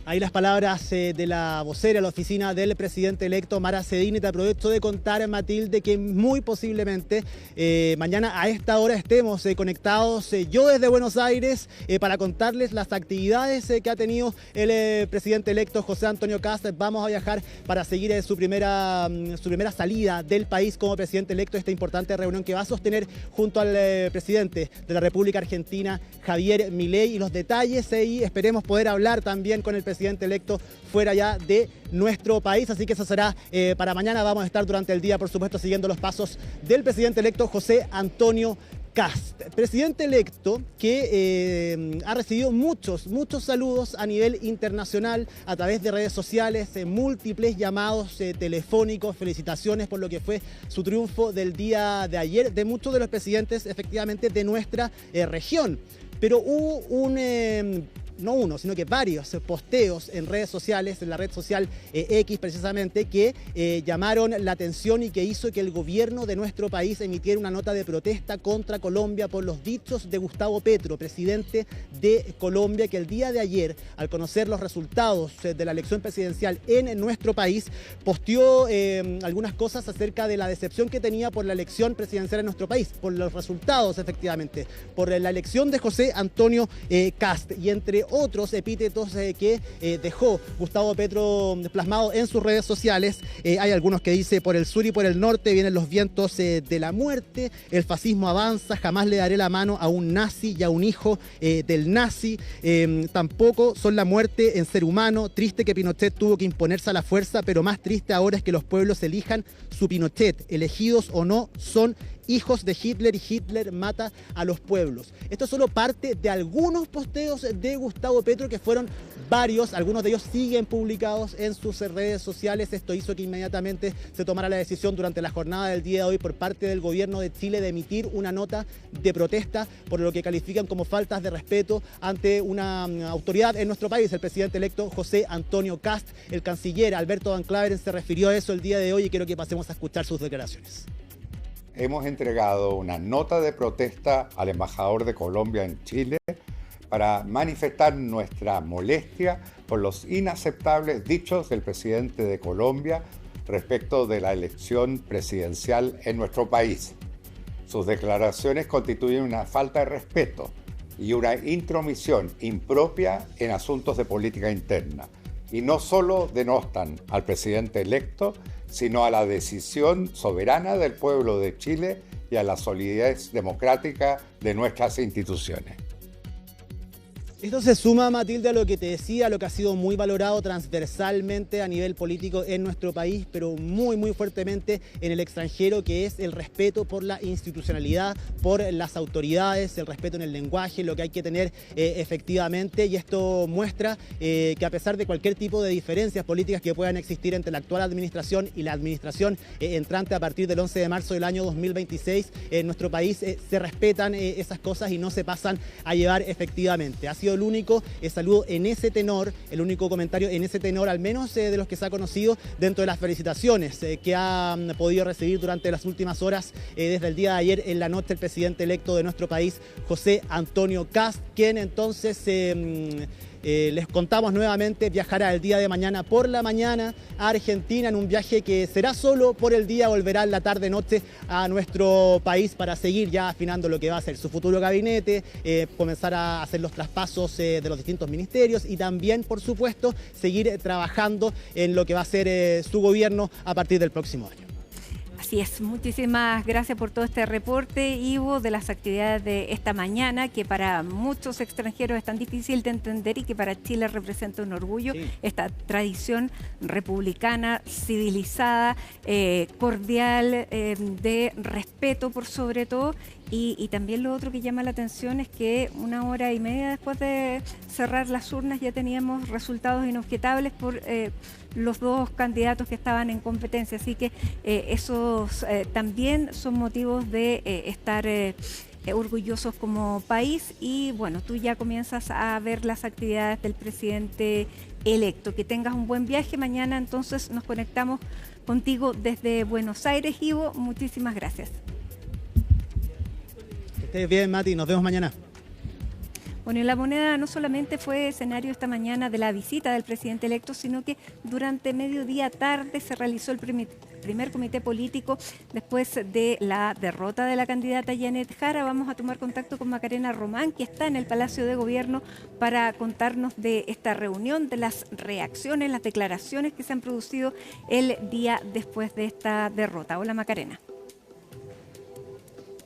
Ahí las palabras de la vocera de la oficina del presidente electo, Mara Cedini. Te aprovecho de contar, Matilde, que muy posiblemente mañana a esta hora estemos conectados yo desde Buenos Aires para contarles las actividades que ha tenido el presidente electo José Antonio Kast. Vamos a viajar para seguir su primera salida del país como presidente electo, esta importante reunión que va a sostener junto al presidente de la República Argentina, Javier Milei, y los detalles y esperemos poder hablar también con el presidente electo fuera ya de nuestro país. Así que eso será para mañana. Vamos a estar durante el día, por supuesto, siguiendo los pasos del presidente electo José Antonio Kast. Presidente electo que ha recibido muchos saludos a nivel internacional a través de redes sociales, múltiples llamados telefónicos, felicitaciones por lo que fue su triunfo del día de ayer, de muchos de los presidentes efectivamente de nuestra región. Pero hubo no uno, sino que varios posteos en redes sociales, en la red social X precisamente, que llamaron la atención y que hizo que el gobierno de nuestro país emitiera una nota de protesta contra Colombia por los dichos de Gustavo Petro, presidente de Colombia, que el día de ayer, al conocer los resultados de la elección presidencial en nuestro país, posteó algunas cosas acerca de la decepción que tenía por la elección presidencial en nuestro país, por los resultados efectivamente, por la elección de José Antonio Kast y entre otros epítetos que dejó Gustavo Petro plasmado en sus redes sociales. Hay algunos que dice: por el sur y por el norte vienen los vientos de la muerte, el fascismo avanza, jamás le daré la mano a un nazi y a un hijo del nazi, tampoco son la muerte en ser humano, triste que Pinochet tuvo que imponerse a la fuerza, pero más triste ahora es que los pueblos elijan su Pinochet, elegidos o no son hijos de Hitler y Hitler mata a los pueblos. Esto es solo parte de algunos posteos de Gustavo Petro, que fueron varios, algunos de ellos siguen publicados en sus redes sociales. Esto hizo que inmediatamente se tomara la decisión durante la jornada del día de hoy por parte del gobierno de Chile de emitir una nota de protesta por lo que califican como faltas de respeto ante una autoridad en nuestro país, el presidente electo José Antonio Kast. El canciller Alberto Van Claveren se refirió a eso el día de hoy y quiero que pasemos a escuchar sus declaraciones. Hemos entregado una nota de protesta al embajador de Colombia en Chile para manifestar nuestra molestia por los inaceptables dichos del presidente de Colombia respecto de la elección presidencial en nuestro país. Sus declaraciones constituyen una falta de respeto y una intromisión impropia en asuntos de política interna. Y no solo denostan al presidente electo, sino a la decisión soberana del pueblo de Chile y a la solidez democrática de nuestras instituciones. Esto se suma, Matilde, a lo que te decía, lo que ha sido muy valorado transversalmente a nivel político en nuestro país, pero muy fuertemente en el extranjero, que es el respeto por la institucionalidad, por las autoridades, el respeto en el lenguaje, lo que hay que tener efectivamente. Y esto muestra que a pesar de cualquier tipo de diferencias políticas que puedan existir entre la actual administración y la administración entrante a partir del 11 de marzo del año 2026, en nuestro país se respetan esas cosas y no se pasan a llevar efectivamente. Ha sido el único saludo en ese tenor, el único comentario en ese tenor, al menos de los que se ha conocido dentro de las felicitaciones que ha podido recibir durante las últimas horas, desde el día de ayer en la noche, el presidente electo de nuestro país, José Antonio Kast, quien entonces les contamos nuevamente, viajará el día de mañana por la mañana a Argentina en un viaje que será solo por el día, volverá en la tarde-noche a nuestro país para seguir ya afinando lo que va a ser su futuro gabinete, comenzar a hacer los traspasos de los distintos ministerios y también, por supuesto, seguir trabajando en lo que va a ser su gobierno a partir del próximo año. Así es, muchísimas gracias por todo este reporte, Ivo, de las actividades de esta mañana, que para muchos extranjeros es tan difícil de entender y que para Chile representa un orgullo, sí, esta tradición republicana, civilizada, cordial, de respeto por sobre todo. Y también lo otro que llama la atención es que 1 hora y media después de cerrar las urnas ya teníamos resultados inobjetables por los dos candidatos que estaban en competencia. Así que esos también son motivos de estar orgullosos como país. Y bueno, tú ya comienzas a ver las actividades del presidente electo. Que tengas un buen viaje. Mañana entonces nos conectamos contigo desde Buenos Aires, Ivo. Muchísimas gracias. Que estés bien, Mati, nos vemos mañana. Bueno, y La Moneda no solamente fue escenario esta mañana de la visita del presidente electo, sino que durante mediodía tarde se realizó el primer comité político después de la derrota de la candidata Janet Jara. Vamos a tomar contacto con Macarena Román, que está en el Palacio de Gobierno, para contarnos de esta reunión, de las reacciones, las declaraciones que se han producido el día después de esta derrota. Hola, Macarena.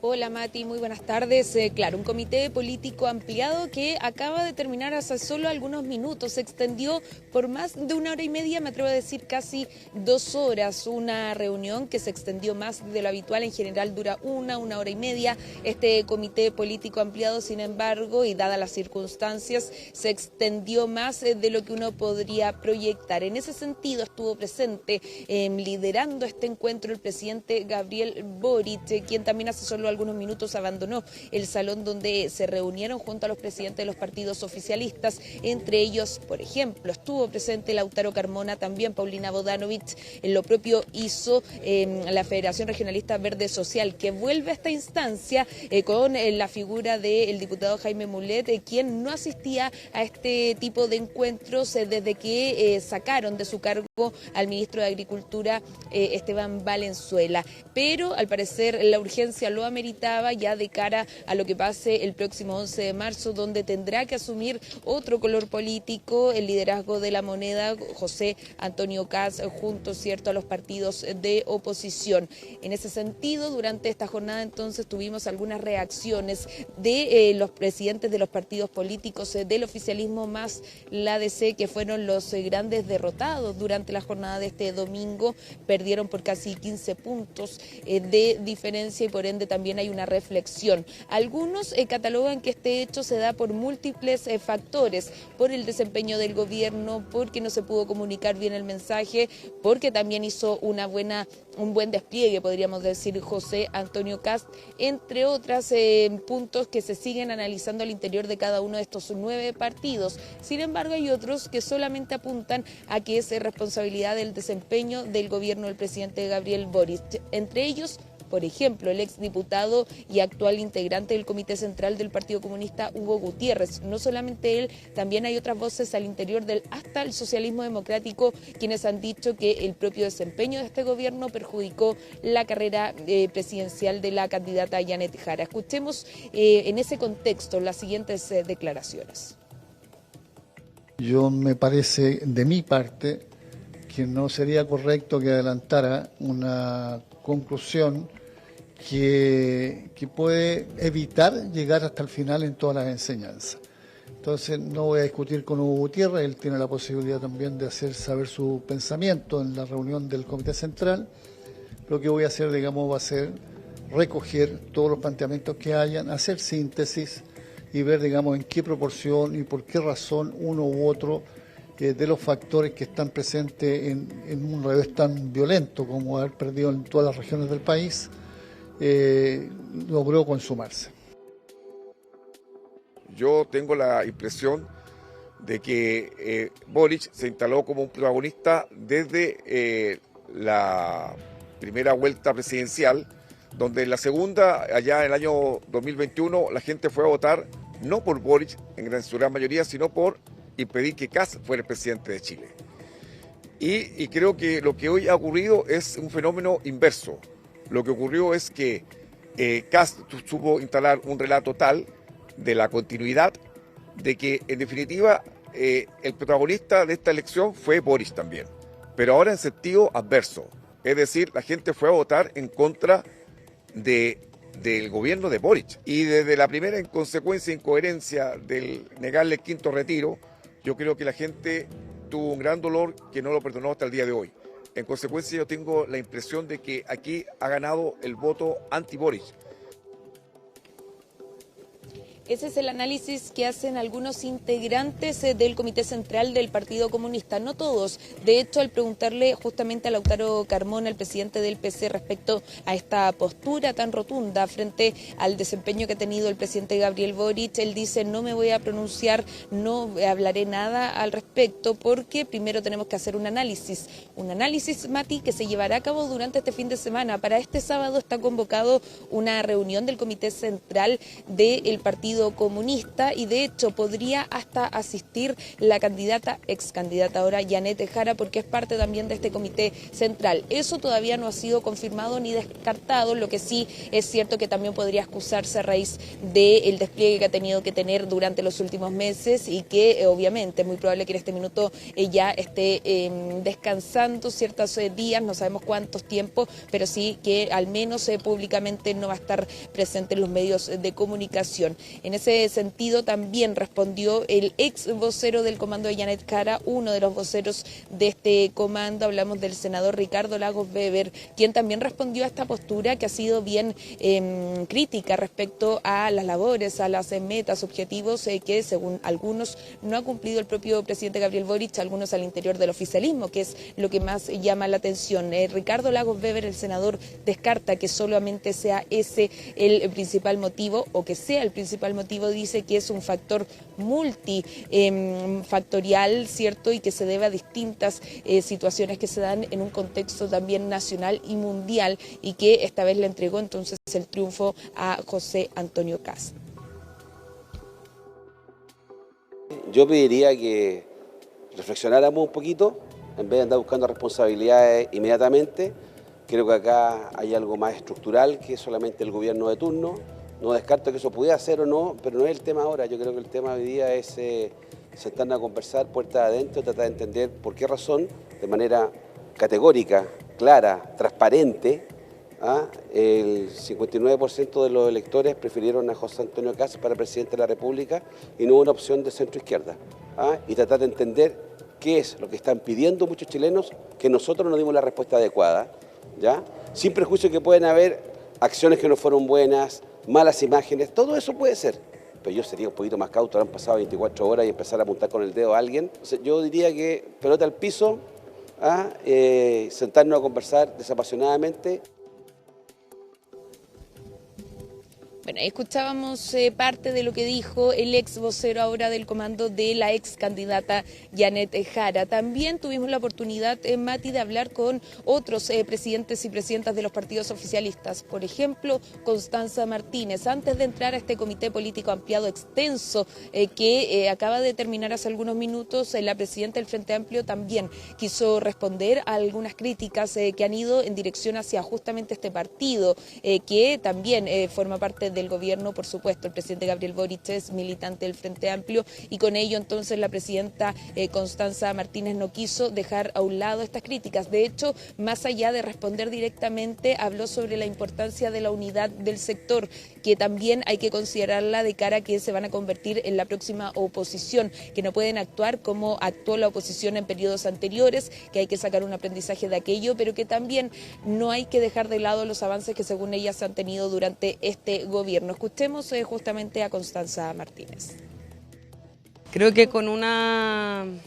Hola Mati, muy buenas tardes. Claro, un comité político ampliado que acaba de terminar hace solo algunos minutos. Se extendió por más de 1 hora y media, me atrevo a decir casi 2 horas. Una reunión que se extendió más de lo habitual, en general dura 1 hora y media. Este comité político ampliado, sin embargo, y dadas las circunstancias, se extendió más de lo que uno podría proyectar. En ese sentido estuvo presente liderando este encuentro el presidente Gabriel Boric, quien también hace solo algunos minutos abandonó el salón donde se reunieron junto a los presidentes de los partidos oficialistas. Entre ellos, por ejemplo, estuvo presente Lautaro Carmona, también Paulina Bodanovich. Lo propio hizo la Federación Regionalista Verde Social, que vuelve a esta instancia con la figura del diputado Jaime Mulet, quien no asistía a este tipo de encuentros desde que sacaron de su cargo al ministro de Agricultura, Esteban Valenzuela. Pero al parecer la urgencia lo ameritaba ya de cara a lo que pase el próximo 11 de marzo, donde tendrá que asumir otro color político el liderazgo de la Moneda, José Antonio Kast, junto, cierto, a los partidos de oposición. En ese sentido, durante esta jornada entonces tuvimos algunas reacciones de los presidentes de los partidos políticos del oficialismo más la DC, que fueron los grandes derrotados durante la jornada de este domingo. Perdieron por casi 15 puntos de diferencia y por ende también hay una reflexión. Algunos catalogan que este hecho se da por múltiples factores, por el desempeño del gobierno, porque no se pudo comunicar bien el mensaje, porque también hizo un buen despliegue, podríamos decir, José Antonio Kast, entre otros puntos que se siguen analizando al interior de cada uno de estos 9 partidos. Sin embargo, hay otros que solamente apuntan a que es responsabilidad del desempeño del gobierno del presidente Gabriel Boric. Entre ellos, por ejemplo, el exdiputado y actual integrante del Comité Central del Partido Comunista, Hugo Gutiérrez. No solamente él, también hay otras voces al interior hasta el socialismo democrático, quienes han dicho que el propio desempeño de este gobierno perjudicó la carrera presidencial de la candidata Janet Jara. Escuchemos en ese contexto las siguientes declaraciones. Yo me parece, de mi parte, que no sería correcto que adelantara una conclusión que puede evitar llegar hasta el final en todas las enseñanzas. Entonces no voy a discutir con Hugo Gutiérrez, él tiene la posibilidad también de hacer saber su pensamiento en la reunión del Comité Central. Lo que voy a hacer, digamos, va a ser recoger todos los planteamientos que hayan, hacer síntesis y ver, digamos, en qué proporción y por qué razón uno u otro de los factores que están presentes en un revés tan violento como haber perdido en todas las regiones del país, logró consumarse. Yo tengo la impresión de que Boric se instaló como un protagonista desde la primera vuelta presidencial, donde en la segunda, allá en el año 2021, la gente fue a votar no por Boric en su gran mayoría, sino por impedir que Kast fuera el presidente de Chile. Y creo que lo que hoy ha ocurrido es un fenómeno inverso. Lo que ocurrió es que Kast supo instalar un relato tal de la continuidad, de que en definitiva el protagonista de esta elección fue Boric también, pero ahora en sentido adverso. Es decir, la gente fue a votar en contra del gobierno de Boric. Y desde la primera inconsecuencia e incoherencia del negarle el quinto retiro, yo creo que la gente tuvo un gran dolor que no lo perdonó hasta el día de hoy. En consecuencia, yo tengo la impresión de que aquí ha ganado el voto anti-Boric. Ese es el análisis que hacen algunos integrantes del Comité Central del Partido Comunista, no todos. De hecho, al preguntarle justamente a Lautaro Carmona, el presidente del PC, respecto a esta postura tan rotunda frente al desempeño que ha tenido el presidente Gabriel Boric, él dice: no me voy a pronunciar, no hablaré nada al respecto, porque primero tenemos que hacer un análisis, Mati, que se llevará a cabo durante este fin de semana. Para este sábado está convocado una reunión del Comité Central del Partido Comunista y de hecho podría hasta asistir la ex candidata ahora Janet Jara, porque es parte también de este Comité Central. Eso todavía no ha sido confirmado ni descartado. Lo que sí es cierto que también podría excusarse a raíz del despliegue que ha tenido que tener durante los últimos meses y que obviamente es muy probable que en este minuto ya esté descansando ciertos días, no sabemos cuántos tiempos, pero sí que al menos públicamente no va a estar presente en los medios de comunicación. En ese sentido también respondió el ex vocero del comando de Janet Jara, uno de los voceros de este comando. Hablamos del senador Ricardo Lagos Weber, quien también respondió a esta postura que ha sido bien crítica respecto a las labores, a las metas, objetivos que según algunos no ha cumplido el propio presidente Gabriel Boric, algunos al interior del oficialismo, que es lo que más llama la atención. Ricardo Lagos Weber, el senador, descarta que solamente sea ese el principal motivo, o que sea el principal motivo. Dice que es un factor multifactorial, ¿cierto? Y que se debe a distintas situaciones que se dan en un contexto también nacional y mundial, y que esta vez le entregó entonces el triunfo a José Antonio Kast. Yo pediría que reflexionáramos un poquito, en vez de andar buscando responsabilidades inmediatamente. Creo que acá hay algo más estructural que solamente el gobierno de turno. No descarto que eso pudiera ser o no, pero no es el tema ahora. Yo creo que el tema hoy día es sentarnos a conversar puertas adentro, tratar de entender por qué razón, de manera categórica, clara, transparente, el 59% de los electores prefirieron a José Antonio Kast para presidente de la República y no hubo una opción de centro-izquierda. Y tratar de entender qué es lo que están pidiendo muchos chilenos, que nosotros no dimos la respuesta adecuada, ¿ya? Sin prejuicio que pueden haber acciones que no fueron buenas, malas imágenes, todo eso puede ser. Pero yo sería un poquito más cauto, han pasado 24 horas y empezar a apuntar con el dedo a alguien. Entonces, yo diría que pelota al piso, sentarnos a conversar desapasionadamente. Bueno, escuchábamos parte de lo que dijo el ex vocero ahora del comando de la ex candidata Janet Jara. También tuvimos la oportunidad, Mati, de hablar con otros presidentes y presidentas de los partidos oficialistas. Por ejemplo, Constanza Martínez, antes de entrar a este comité político ampliado extenso que acaba de terminar hace algunos minutos, la presidenta del Frente Amplio también quiso responder a algunas críticas que han ido en dirección hacia justamente este partido, que también forma parte del gobierno. Por supuesto, el presidente Gabriel Boric es militante del Frente Amplio, y con ello entonces la presidenta Constanza Martínez no quiso dejar a un lado estas críticas. De hecho, más allá de responder directamente, habló sobre la importancia de la unidad del sector, que también hay que considerarla de cara a que se van a convertir en la próxima oposición, que no pueden actuar como actuó la oposición en periodos anteriores, que hay que sacar un aprendizaje de aquello, pero que también no hay que dejar de lado los avances que según ella se han tenido durante este gobierno. Escuchemos justamente a Constanza Martínez. Creo que con un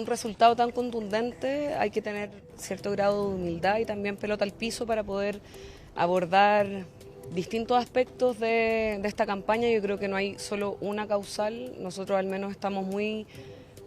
resultado tan contundente hay que tener cierto grado de humildad y también pelota al piso para poder abordar distintos aspectos de esta campaña. Yo creo que no hay solo una causal. Nosotros al menos estamos muy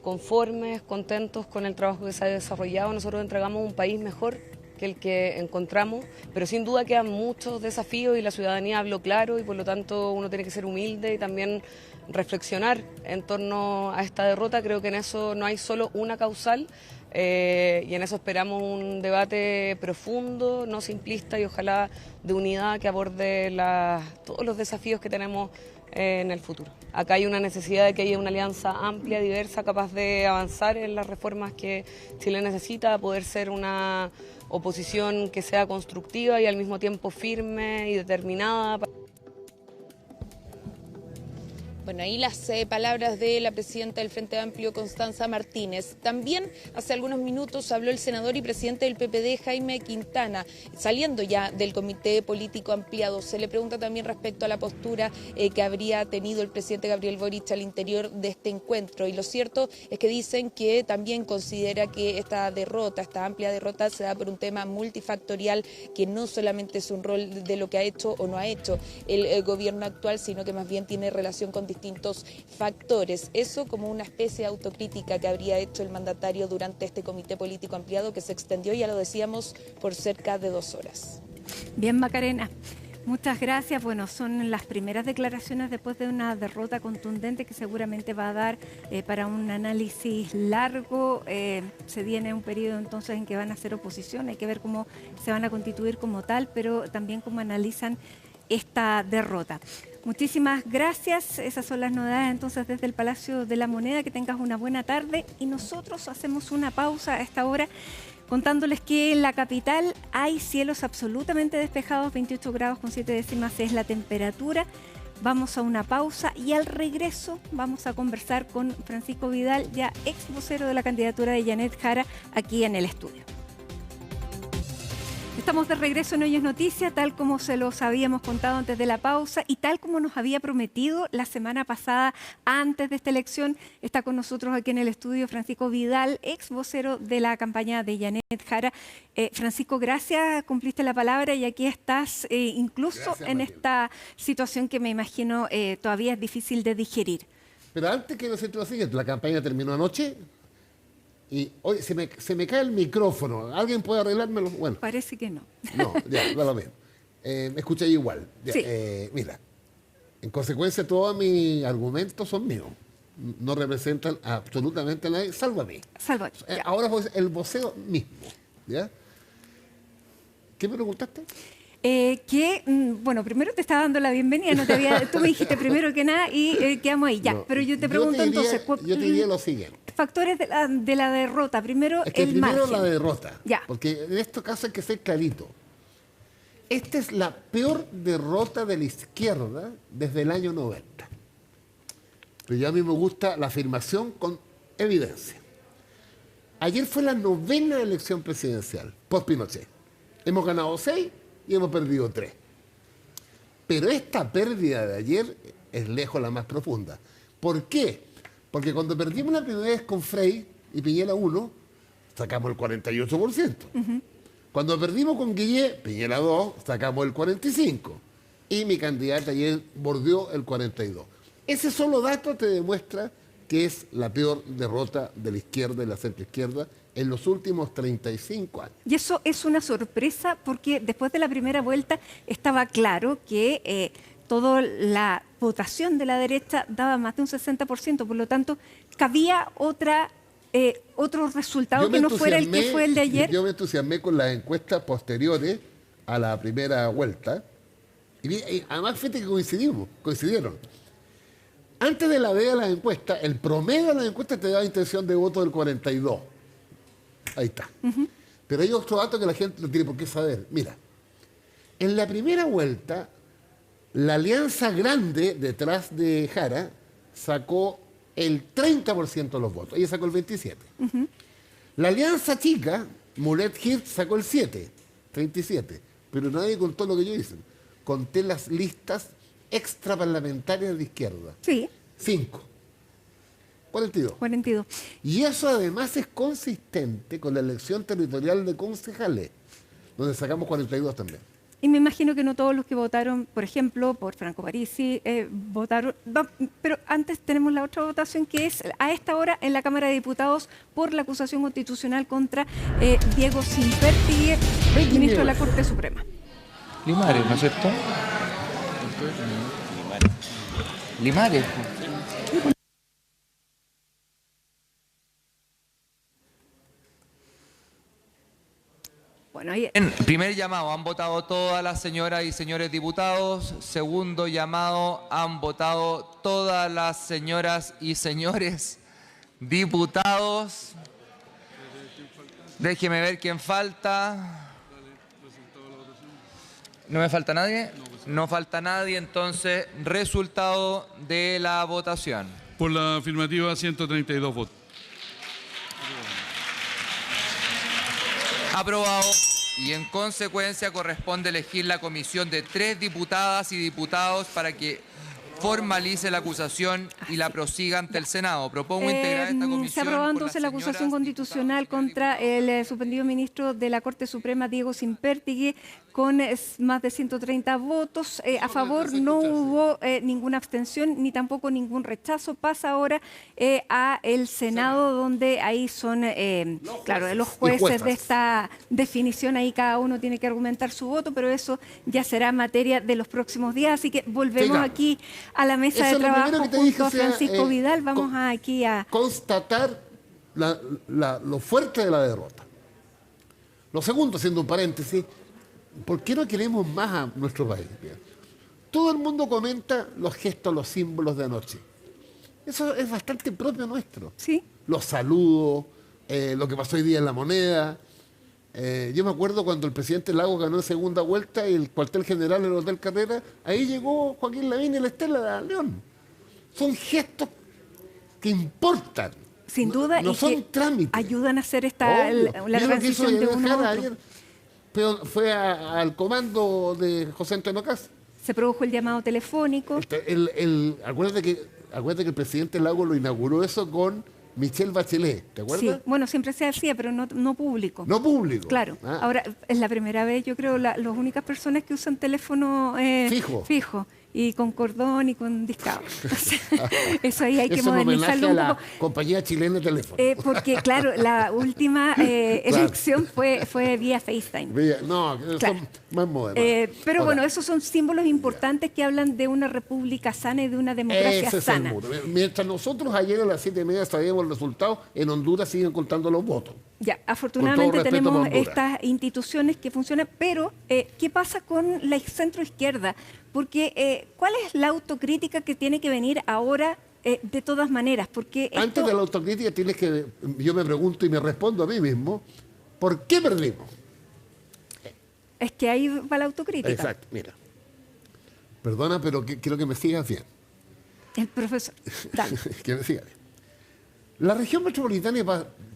conformes, contentos con el trabajo que se ha desarrollado. Nosotros entregamos un país mejor que el que encontramos, pero sin duda quedan muchos desafíos y la ciudadanía habló claro, y por lo tanto uno tiene que ser humilde y también reflexionar en torno a esta derrota. Creo que en eso no hay solo una causal, y en eso esperamos un debate profundo, no simplista, y ojalá de unidad que aborde todos los desafíos que tenemos en el futuro. Acá hay una necesidad de que haya una alianza amplia, diversa, capaz de avanzar en las reformas que Chile necesita, poder ser una oposición que sea constructiva y al mismo tiempo firme y determinada. Bueno, ahí las palabras de la presidenta del Frente Amplio, Constanza Martínez. También hace algunos minutos habló el senador y presidente del PPD, Jaime Quintana, saliendo ya del comité político ampliado. Se le pregunta también respecto a la postura que habría tenido el presidente Gabriel Boric al interior de este encuentro. Y lo cierto es que dicen que también considera que esta derrota, esta amplia derrota, se da por un tema multifactorial, que no solamente es un rol de lo que ha hecho o no ha hecho el gobierno actual, sino que más bien tiene relación con distintos factores. Eso como una especie de autocrítica que habría hecho el mandatario durante este comité político ampliado, que se extendió, ya lo decíamos, por cerca de 2 horas. Bien, Macarena. Muchas gracias. Bueno, son las primeras declaraciones después de una derrota contundente que seguramente va a dar para un análisis largo. Se viene un periodo entonces en que van a hacer oposición, hay que ver cómo se van a constituir como tal, pero también cómo analizan esta derrota. Muchísimas gracias. Esas son las novedades entonces desde el Palacio de la Moneda. Que tengas una buena tarde, y nosotros hacemos una pausa a esta hora contándoles que en la capital hay cielos absolutamente despejados, 28 grados con 7 décimas es la temperatura. Vamos a una pausa y al regreso vamos a conversar con Francisco Vidal, ya ex vocero de la candidatura de Janet Jara, aquí en el estudio. Estamos de regreso en Hoy es Noticia, tal como se los habíamos contado antes de la pausa y tal como nos había prometido la semana pasada antes de esta elección. Está con nosotros aquí en el estudio Francisco Vidal, ex vocero de la campaña de Janet Jara. Francisco, gracias, cumpliste la palabra y aquí estás incluso gracias, en esta situación que me imagino todavía es difícil de digerir. Pero antes quiero decirte lo siguiente, la campaña terminó anoche. Y hoy se me cae el micrófono. ¿Alguien puede arreglármelo? Bueno. Parece que no. No, ya, va lo mismo. Me escuché igual. Ya, sí. Mira, en consecuencia todos mis argumentos son míos. No representan absolutamente a nadie, salvo a mí. Salvo a ti. Ahora pues el voceo mismo. ¿Ya? ¿Qué me preguntaste? Bueno, primero te estaba dando la bienvenida, tú me dijiste primero que nada y quedamos ahí, ya. No, pero yo te pregunto entonces... Yo te diría lo siguiente. Factores de la derrota. Primero es que el primero margen. La derrota. Ya. Porque en este caso hay que ser clarito. Esta es la peor derrota de la izquierda desde el año 90. Pero ya a mí me gusta la afirmación con evidencia. Ayer fue la 9ª elección presidencial, post-Pinochet. Hemos ganado 6 y hemos perdido 3. Pero esta pérdida de ayer es lejos la más profunda. ¿Por qué? Porque cuando perdimos la primera vez con Frey y Piñera 1, sacamos el 48%. Cuando perdimos con Guillet, Piñera 2, sacamos el 45%. Y mi candidata ayer bordeó el 42%. Ese solo dato te demuestra que es la peor derrota de la izquierda y la centroizquierda en los últimos 35 años. Y eso es una sorpresa porque después de la primera vuelta estaba claro que toda la votación de la derecha daba más de un 60%, por lo tanto, cabía otro resultado que no fuera el que fue el de ayer. Yo me entusiasmé con las encuestas posteriores a la primera vuelta, y además fíjate que coincidieron. Antes de la veda de las encuestas, el promedio de las encuestas te daba intención de voto del 42%. Ahí está. Pero hay otro dato que la gente no tiene por qué saber. Mira, en la primera vuelta, la alianza grande detrás de Jara sacó el 30% de los votos. Ella sacó el 27%. La alianza chica, Mulet-Hirt, sacó el 37%. Pero nadie contó lo que yo hice. Conté las listas extraparlamentarias de izquierda. Sí. 5. 42. Y eso además es consistente con la elección territorial de concejales, donde sacamos 42 también. Y me imagino que no todos los que votaron, por ejemplo, por Franco Parisi, votaron... Pero antes tenemos la otra votación que es a esta hora en la Cámara de Diputados por la acusación constitucional contra Diego Simperti, ministro de la Corte Suprema. Limares, ¿no es cierto? Limares. Bueno, ahí... En primer llamado, han votado todas las señoras y señores diputados. Segundo llamado, han votado todas las señoras y señores diputados. Déjeme ver quién falta. ¿No me falta nadie? No falta nadie, entonces, resultado de la votación. Por la afirmativa, 132 votos. Aprobado. Y en consecuencia corresponde elegir la comisión de 3 diputadas y diputados para que formalice la acusación y la prosiga ante el Senado. Propongo integrar esta comisión. Se aprobó entonces la acusación constitucional contra el suspendido ministro de la Corte Suprema, Diego Simperti, con más de 130 votos a favor. No hubo ninguna abstención ni tampoco ningún rechazo. Pasa ahora a el Senado, donde ahí son, claro, los jueces de esta definición. Ahí cada uno tiene que argumentar su voto, pero eso ya será materia de los próximos días. Así que volvemos aquí a la mesa de trabajo junto a Francisco Vidal. Vamos aquí a constatar lo fuerte de la derrota. Lo segundo, haciendo un paréntesis, ¿por qué no queremos más a nuestro país? Todo el mundo comenta los gestos, los símbolos de anoche. Eso es bastante propio nuestro. Sí. Los saludos, lo que pasó hoy día en La Moneda. Yo me acuerdo cuando el presidente Lagos ganó en segunda vuelta y el cuartel general del Hotel Carrera, ahí llegó Joaquín Lavín y la Estela de León. Son gestos que importan. Sin duda, no y son que trámites. ayudan a hacer la Mira transición de uno a otro. ayer. Fue al comando de José Antonio Caz. Se produjo el llamado telefónico. Acuérdate que el presidente Lagos lo inauguró eso con Michelle Bachelet, ¿te acuerdas? Sí, bueno, siempre se hacía, pero no público. No público. Claro. Ah. Ahora, es la primera vez, yo creo, las únicas personas que usan teléfono fijo. Y con cordón y con discado. O sea, eso ahí hay que modernizarlo un poco. A la compañía chilena de teléfono. Porque, claro, la última elección fue vía FaceTime. Son más modernos. Pero bueno, esos son símbolos importantes que hablan de una república sana y de una democracia Ese sana. es el muro. Mientras nosotros ayer a las 7:30 sabíamos el resultado, en Honduras siguen contando los votos. Ya, afortunadamente respeto tenemos para Honduras. estas instituciones que funcionan, pero ¿qué pasa con la centroizquierda? Porque ¿cuál es la autocrítica que tiene que venir ahora de todas maneras? Porque Antes de la autocrítica yo me pregunto y me respondo a mí mismo, ¿por qué perdimos? Es que ahí va la autocrítica. Exacto, mira. Perdona, pero quiero que me sigas bien. El profesor, dale. Que me sigas bien. La región metropolitana y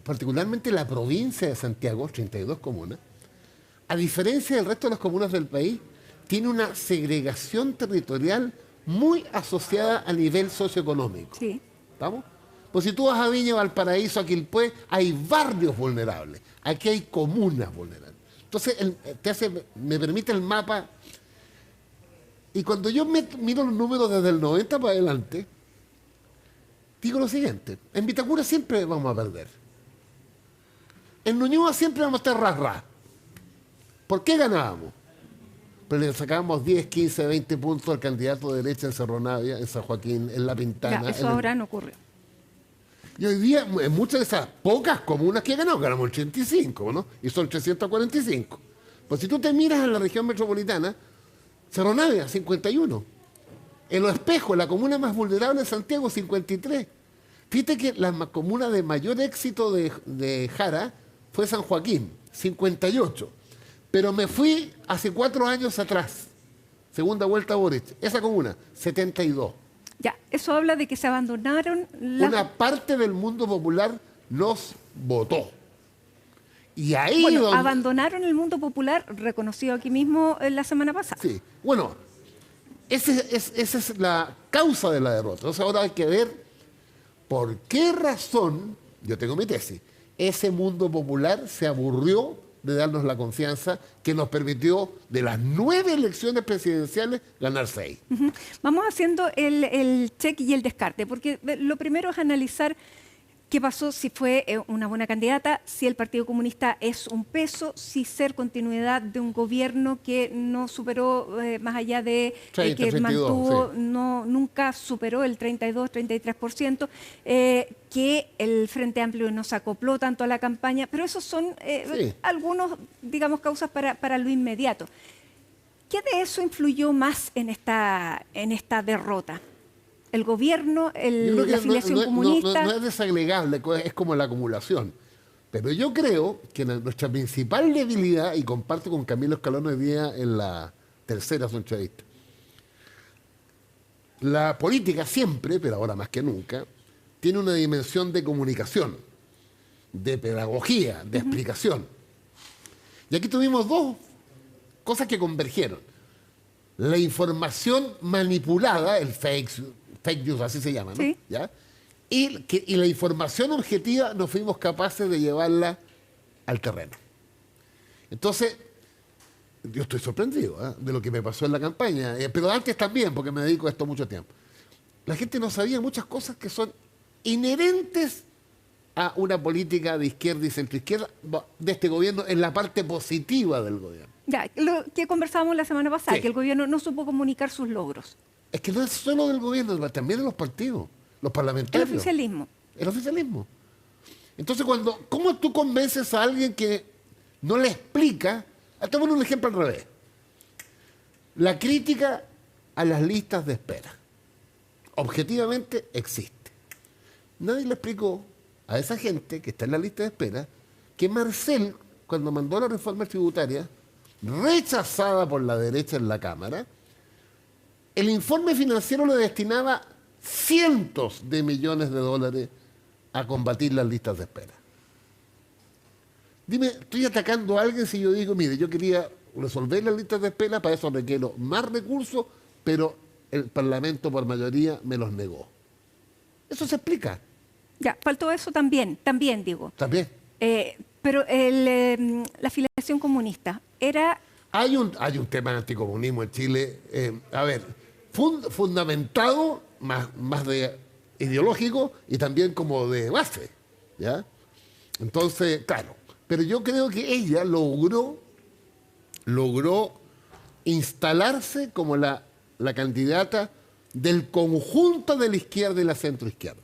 particularmente la provincia de Santiago, 32 comunas, a diferencia del resto de las comunas del país, tiene una segregación territorial muy asociada a nivel socioeconómico. Sí. ¿Estamos? Pues si tú vas a Viña, Valparaíso, a Quilpué, hay barrios vulnerables. Aquí hay comunas vulnerables. Entonces, me permite el mapa. Y cuando yo miro los números desde el 90 para adelante, digo lo siguiente. En Vitacura siempre vamos a perder. En Ñuñoa siempre vamos a estar ras. ¿Por qué ganábamos? Pero le sacábamos 10, 15, 20 puntos al candidato de derecha en Cerro Navia, en San Joaquín, en La Pintana. Ya, eso ahora no ocurrió. Y hoy día, en muchas de esas pocas comunas que ganamos 85, ¿no? Y son 345. Pues si tú te miras en la región metropolitana, Cerro Navia, 51. En Los Espejos, la comuna más vulnerable de Santiago, 53. Fíjate que la comuna de mayor éxito de Jara fue San Joaquín, 58. Pero me fui hace 4 años atrás, segunda vuelta a Boric, esa comuna, 72. Ya, eso habla de que se abandonaron Una parte del mundo popular nos votó. Y ahí abandonaron el mundo popular, reconocido aquí mismo la semana pasada. Sí, bueno, esa es la causa de la derrota. Entonces ahora hay que ver por qué razón, yo tengo mi tesis, ese mundo popular se aburrió de darnos la confianza que nos permitió, de las 9 elecciones presidenciales, ganar 6. Vamos haciendo el check y el descarte, porque lo primero es analizar qué pasó, si fue una buena candidata, si el Partido Comunista es un peso, si ser continuidad de un gobierno que no superó, más allá de 30, que 32, mantuvo, sí. nunca superó el 32, 33%, que el Frente Amplio no se acopló tanto a la campaña, pero esos son algunos, digamos, causas para lo inmediato. ¿Qué de eso influyó más en esta derrota? El gobierno, la afiliación comunista. No es desagregable, es como la acumulación. Pero yo creo que nuestra principal debilidad, y comparto con Camilo Escalón hoy día en la tercera su entrevista, la política siempre, pero ahora más que nunca, tiene una dimensión de comunicación, de pedagogía, de explicación. Y aquí tuvimos 2 cosas que convergieron. La información manipulada, el fake news, así se llama, ¿no? Sí. ¿Ya? Y la información objetiva no fuimos capaces de llevarla al terreno. Entonces, yo estoy sorprendido de lo que me pasó en la campaña, pero antes también, porque me dedico a esto mucho tiempo. La gente no sabía muchas cosas que son inherentes a una política de izquierda y centroizquierda de este gobierno en la parte positiva del gobierno. Ya, lo que conversábamos la semana pasada, que el gobierno no supo comunicar sus logros. Es que no es solo del gobierno, también de los partidos, los parlamentarios. El oficialismo. El oficialismo. Entonces, ¿cómo tú convences a alguien que no le explica? Te pongo un ejemplo al revés. La crítica a las listas de espera. Objetivamente existe. Nadie le explicó a esa gente que está en la lista de espera que Marcel cuando mandó la reforma tributaria, rechazada por la derecha en la Cámara, el informe financiero le destinaba cientos de millones de dólares a combatir las listas de espera. Dime, ¿estoy atacando a alguien si yo digo, mire, yo quería resolver las listas de espera, para eso requiero más recursos, pero el Parlamento por mayoría me los negó? Eso se explica. Ya, faltó eso también digo. También. Pero la afiliación comunista era... Hay un tema de anticomunismo en Chile, fundamentado, más de ideológico y también como de base, ¿ya? Entonces, claro, pero yo creo que ella logró instalarse como la candidata del conjunto de la izquierda y la centroizquierda.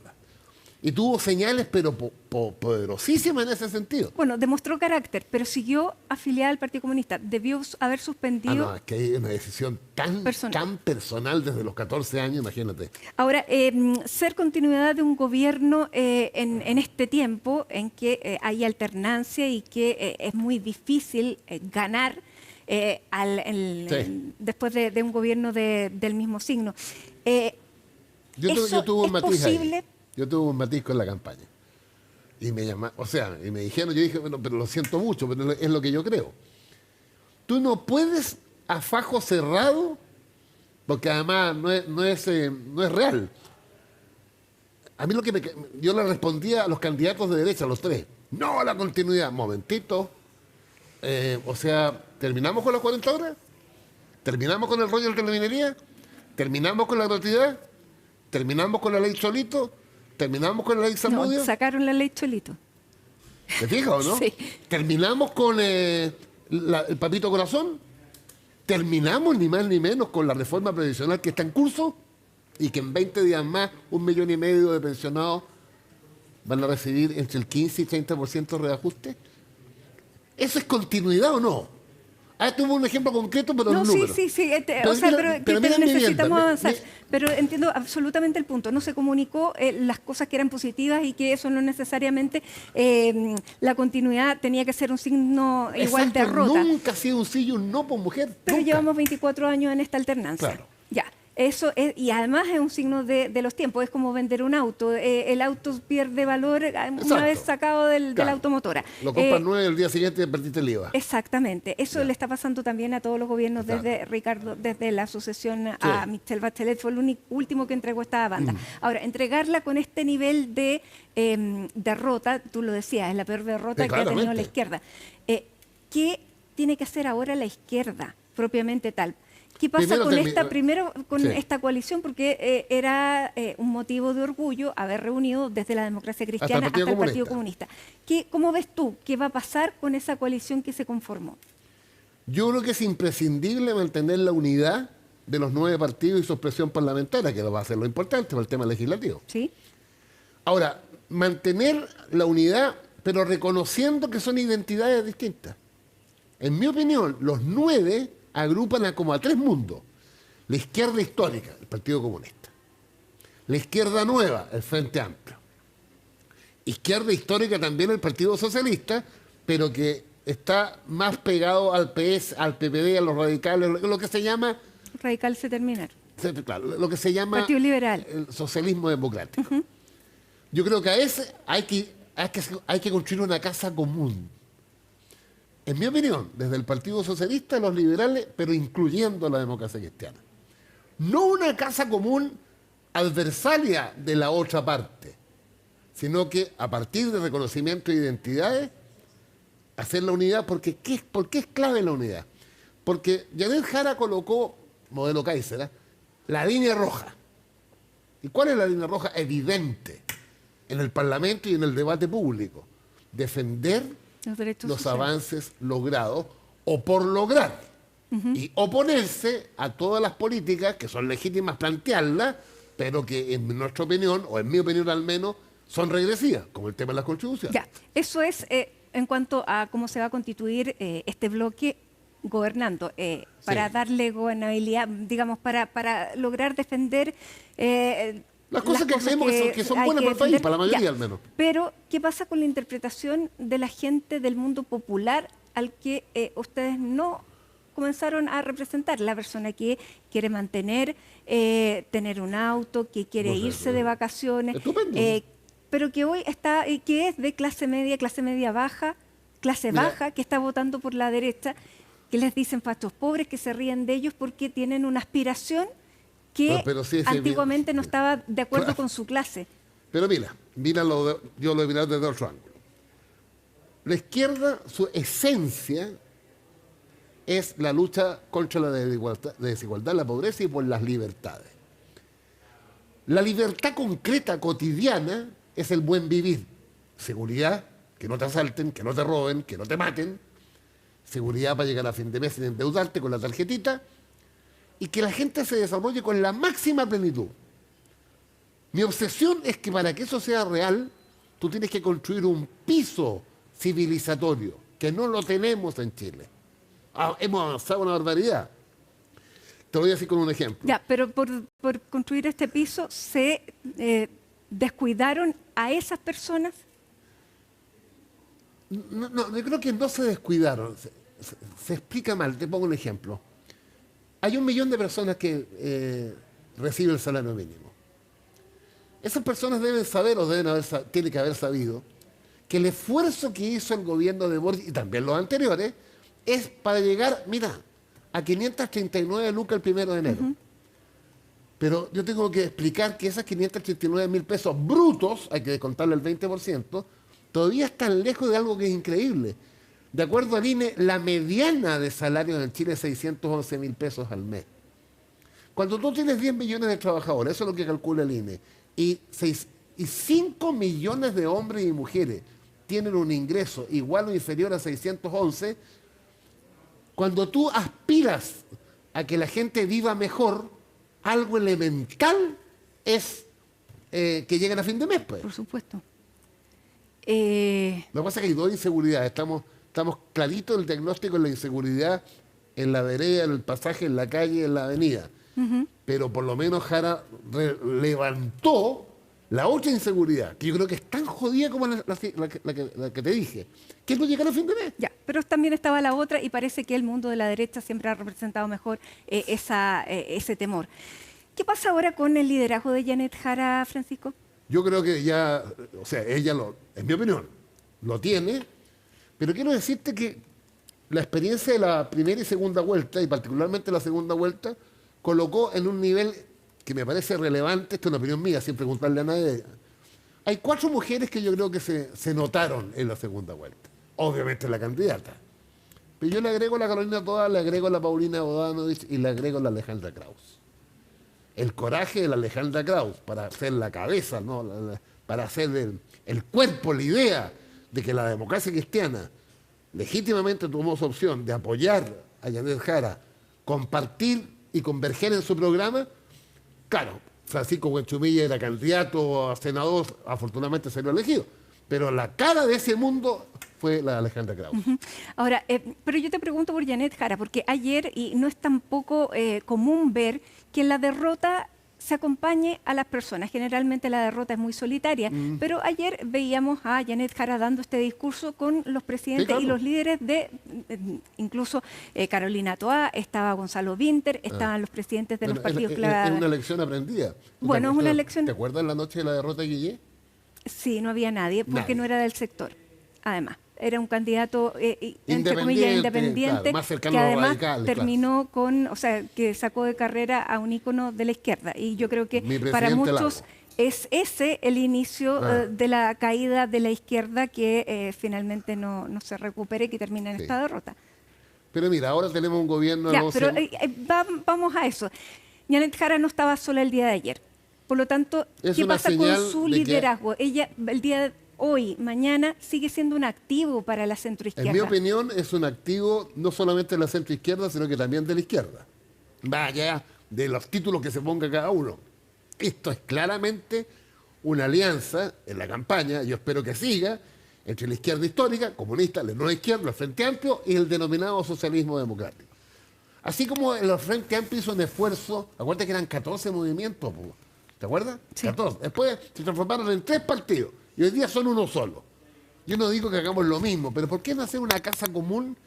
Y tuvo señales, pero poderosísimas en ese sentido. Bueno, demostró carácter, pero siguió afiliada al Partido Comunista. Debió haber suspendido... no, es que hay una decisión tan personal desde los 14 años, imagínate. Ahora, ser continuidad de un gobierno en este tiempo en que hay alternancia y que es muy difícil ganar después de un gobierno del mismo signo. Yo tuve un matiz posible. Ahí. Yo tuve un matiz con la campaña. Y me llamaron, y me dijeron, yo dije, bueno, pero lo siento mucho, pero es lo que yo creo. Tú no puedes a fajo cerrado, porque además no es real. A mí yo le respondía a los candidatos de derecha, a los tres, no a la continuidad. Momentito. ¿Terminamos con las 40 horas? ¿Terminamos con el rollo de la minería? ¿Terminamos con la gratuidad? ¿Terminamos con la ley Cholito? ¿Terminamos con la ley Zamudio? No, sacaron la ley Cholito. ¿Te fijas o no? Sí. ¿Terminamos con el papito corazón? ¿Terminamos ni más ni menos con la reforma previsional que está en curso? Y que en 20 días más 1,5 millones de pensionados van a recibir entre el 15 y 30% de reajuste. ¿Eso es continuidad o no? Tuvo un ejemplo concreto, pero no números. Sí. Pero necesitamos avanzar. Pero entiendo absolutamente el punto. No se comunicó las cosas que eran positivas y que eso no necesariamente la continuidad tenía que ser un signo igual de derrota. Nunca ha sido un sí y un no por mujer. Pero nunca. llevamos 24 años en esta alternancia. Claro. Ya. Eso es, y además es un signo de los tiempos, es como vender un auto. El auto pierde valor una vez sacado de la automotora. Lo compras nuevo y el día siguiente perdiste el IVA. Exactamente. Eso le está pasando también a todos los gobiernos, desde la sucesión a Michelle Bachelet, fue el último que entregó esta banda. Ahora, entregarla con este nivel de derrota, tú lo decías, es la peor derrota que ha tenido la izquierda. ¿Qué tiene que hacer ahora la izquierda, propiamente tal? ¿Qué pasa con esta coalición? Porque era un motivo de orgullo haber reunido desde la democracia cristiana hasta el Partido Comunista. ¿Cómo ves tú qué va a pasar con esa coalición que se conformó? Yo creo que es imprescindible mantener la unidad de los 9 partidos y su expresión parlamentaria, que va a ser lo importante para el tema legislativo. Sí. Ahora, mantener la unidad, pero reconociendo que son identidades distintas. En mi opinión, los 9 agrupan como a 3 mundos. La izquierda histórica, el Partido Comunista. La izquierda nueva, el Frente Amplio. Izquierda histórica también el Partido Socialista, pero que está más pegado al PS, al PPD, a los radicales, lo que se llama... Radical se terminaron. Claro, lo que se llama... Partido Liberal. El socialismo democrático. Yo creo que a ese hay que construir una casa común. En mi opinión, desde el Partido Socialista, los liberales, pero incluyendo la democracia cristiana. No una casa común adversaria de la otra parte, sino que a partir de reconocimiento de identidades, hacer la unidad. ¿Por qué es clave la unidad? Porque Yanel Jara colocó, modelo Kaiser, la línea roja. ¿Y cuál es la línea roja? Evidente en el Parlamento y en el debate público. Defender los avances logrados o por lograr y oponerse a todas las políticas que son legítimas plantearlas, pero que en nuestra opinión, o en mi opinión al menos, son regresivas, como el tema de la Constitución. Ya, eso es en cuanto a cómo se va a constituir este bloque gobernando, para darle gobernabilidad, digamos, para lograr defender Las cosas que creemos que son buenas para el país, para la mayoría al menos. Pero, ¿qué pasa con la interpretación de la gente del mundo popular al que ustedes no comenzaron a representar? La persona que quiere mantener, tener un auto, que quiere irse de vacaciones, pero que hoy está, que es de clase media baja, baja, que está votando por la derecha, que les dicen fachos pobres, que se ríen de ellos porque tienen una aspiración que sí, antiguamente no estaba de acuerdo con su clase. Pero mira, yo lo he mirado desde otro ángulo. La izquierda, su esencia es la lucha contra la desigualdad, la pobreza y por las libertades. La libertad concreta, cotidiana, es el buen vivir. Seguridad, que no te asalten, que no te roben, que no te maten. Seguridad para llegar a fin de mes sin endeudarte con la tarjetita. Y que la gente se desarrolle con la máxima plenitud. Mi obsesión es que para que eso sea real, tú tienes que construir un piso civilizatorio, que no lo tenemos en Chile. Hemos avanzado una barbaridad. Te lo voy a decir con un ejemplo. Ya, pero por construir este piso, ¿se descuidaron a esas personas? No, yo creo que no se descuidaron. Se explica mal. Te pongo un ejemplo. Hay 1 millón de personas que reciben el salario mínimo. Esas personas deben saber, o tienen que haber sabido, que el esfuerzo que hizo el gobierno de Boric, y también los anteriores, es para llegar, mira, a 539 lucas el 1 de enero. Pero yo tengo que explicar que esas 539.000 pesos brutos, hay que descontarle el 20%, todavía están lejos de algo que es increíble. De acuerdo al INE, la mediana de salarios en Chile es 611.000 pesos al mes. Cuando tú tienes 10 millones de trabajadores, eso es lo que calcula el INE, y 5 millones de hombres y mujeres tienen un ingreso igual o inferior a 611, cuando tú aspiras a que la gente viva mejor, algo elemental es que lleguen a fin de mes, pues. Por supuesto. Lo que pasa es que hay 2 inseguridades. Estamos claritos el diagnóstico de la inseguridad en la vereda, en el pasaje, en la calle, en la avenida. Pero por lo menos Jara levantó la otra inseguridad, que yo creo que es tan jodida como la que te dije, que es no llegar a fin de mes. Ya, pero también estaba la otra y parece que el mundo de la derecha siempre ha representado mejor ese temor. ¿Qué pasa ahora con el liderazgo de Janet Jara, Francisco? Yo creo que ya, o sea, ella, en mi opinión, lo tiene, pero quiero decirte que la experiencia de la primera y segunda vuelta, y particularmente la segunda vuelta, colocó en un nivel que me parece relevante, esto es una opinión mía, sin preguntarle a nadie. Hay 4 mujeres que yo creo que se notaron en la segunda vuelta. Obviamente la candidata. Pero yo le agrego a la Carolina Toa, le agrego a la Paulina Bodanovich y le agrego a la Alejandra Kraus. El coraje de la Alejandra Kraus para hacer la cabeza, ¿no? Para hacer el cuerpo, la idea de que la democracia cristiana legítimamente tomó su opción de apoyar a Janet Jara, compartir y converger en su programa. Claro, Francisco Buenchumilla era candidato a senador, afortunadamente salió elegido, pero la cara de ese mundo fue la Alejandra Kraus. Ahora, pero yo te pregunto por Janet Jara, porque ayer, y no es tampoco común ver que en la derrota se acompañe a las personas. Generalmente la derrota es muy solitaria, pero ayer veíamos a Janet Jara dando este discurso con los presidentes y los líderes de, incluso Carolina Toa, estaba Gonzalo Vinter, estaban los presidentes de los partidos clave. Es una lección aprendida. Bueno, es una lección. ¿Te acuerdas la noche de la derrota de Guillé? Sí, no había nadie, porque no era del sector, además. Era un candidato, entre comillas, independiente, claro, más cercano que además radical, terminó con, o sea, que sacó de carrera a un ícono de la izquierda. Y yo creo que para muchos es ese el inicio de la caída de la izquierda que finalmente no se recupere y que termina en esta derrota. Pero mira, ahora tenemos un gobierno... Ya, pero vamos a eso. Janet Jara no estaba sola el día de ayer. Por lo tanto, ¿qué pasa con su liderazgo? Ella, el día de hoy, mañana, sigue siendo un activo para la centroizquierda. En mi opinión, es un activo no solamente de la centroizquierda, sino que también de la izquierda. Vaya, de los títulos que se ponga cada uno. Esto es claramente una alianza en la campaña, yo espero que siga, entre la izquierda histórica, comunista, la nueva izquierda, el Frente Amplio y el denominado socialismo democrático. Así como el Frente Amplio hizo un esfuerzo, acuérdate que eran 14 movimientos, ¿Te acuerdas? Sí. 14. Después se transformaron en 3 partidos y hoy día son uno solo. Yo no digo que hagamos lo mismo, pero ¿por qué no hacer una casa común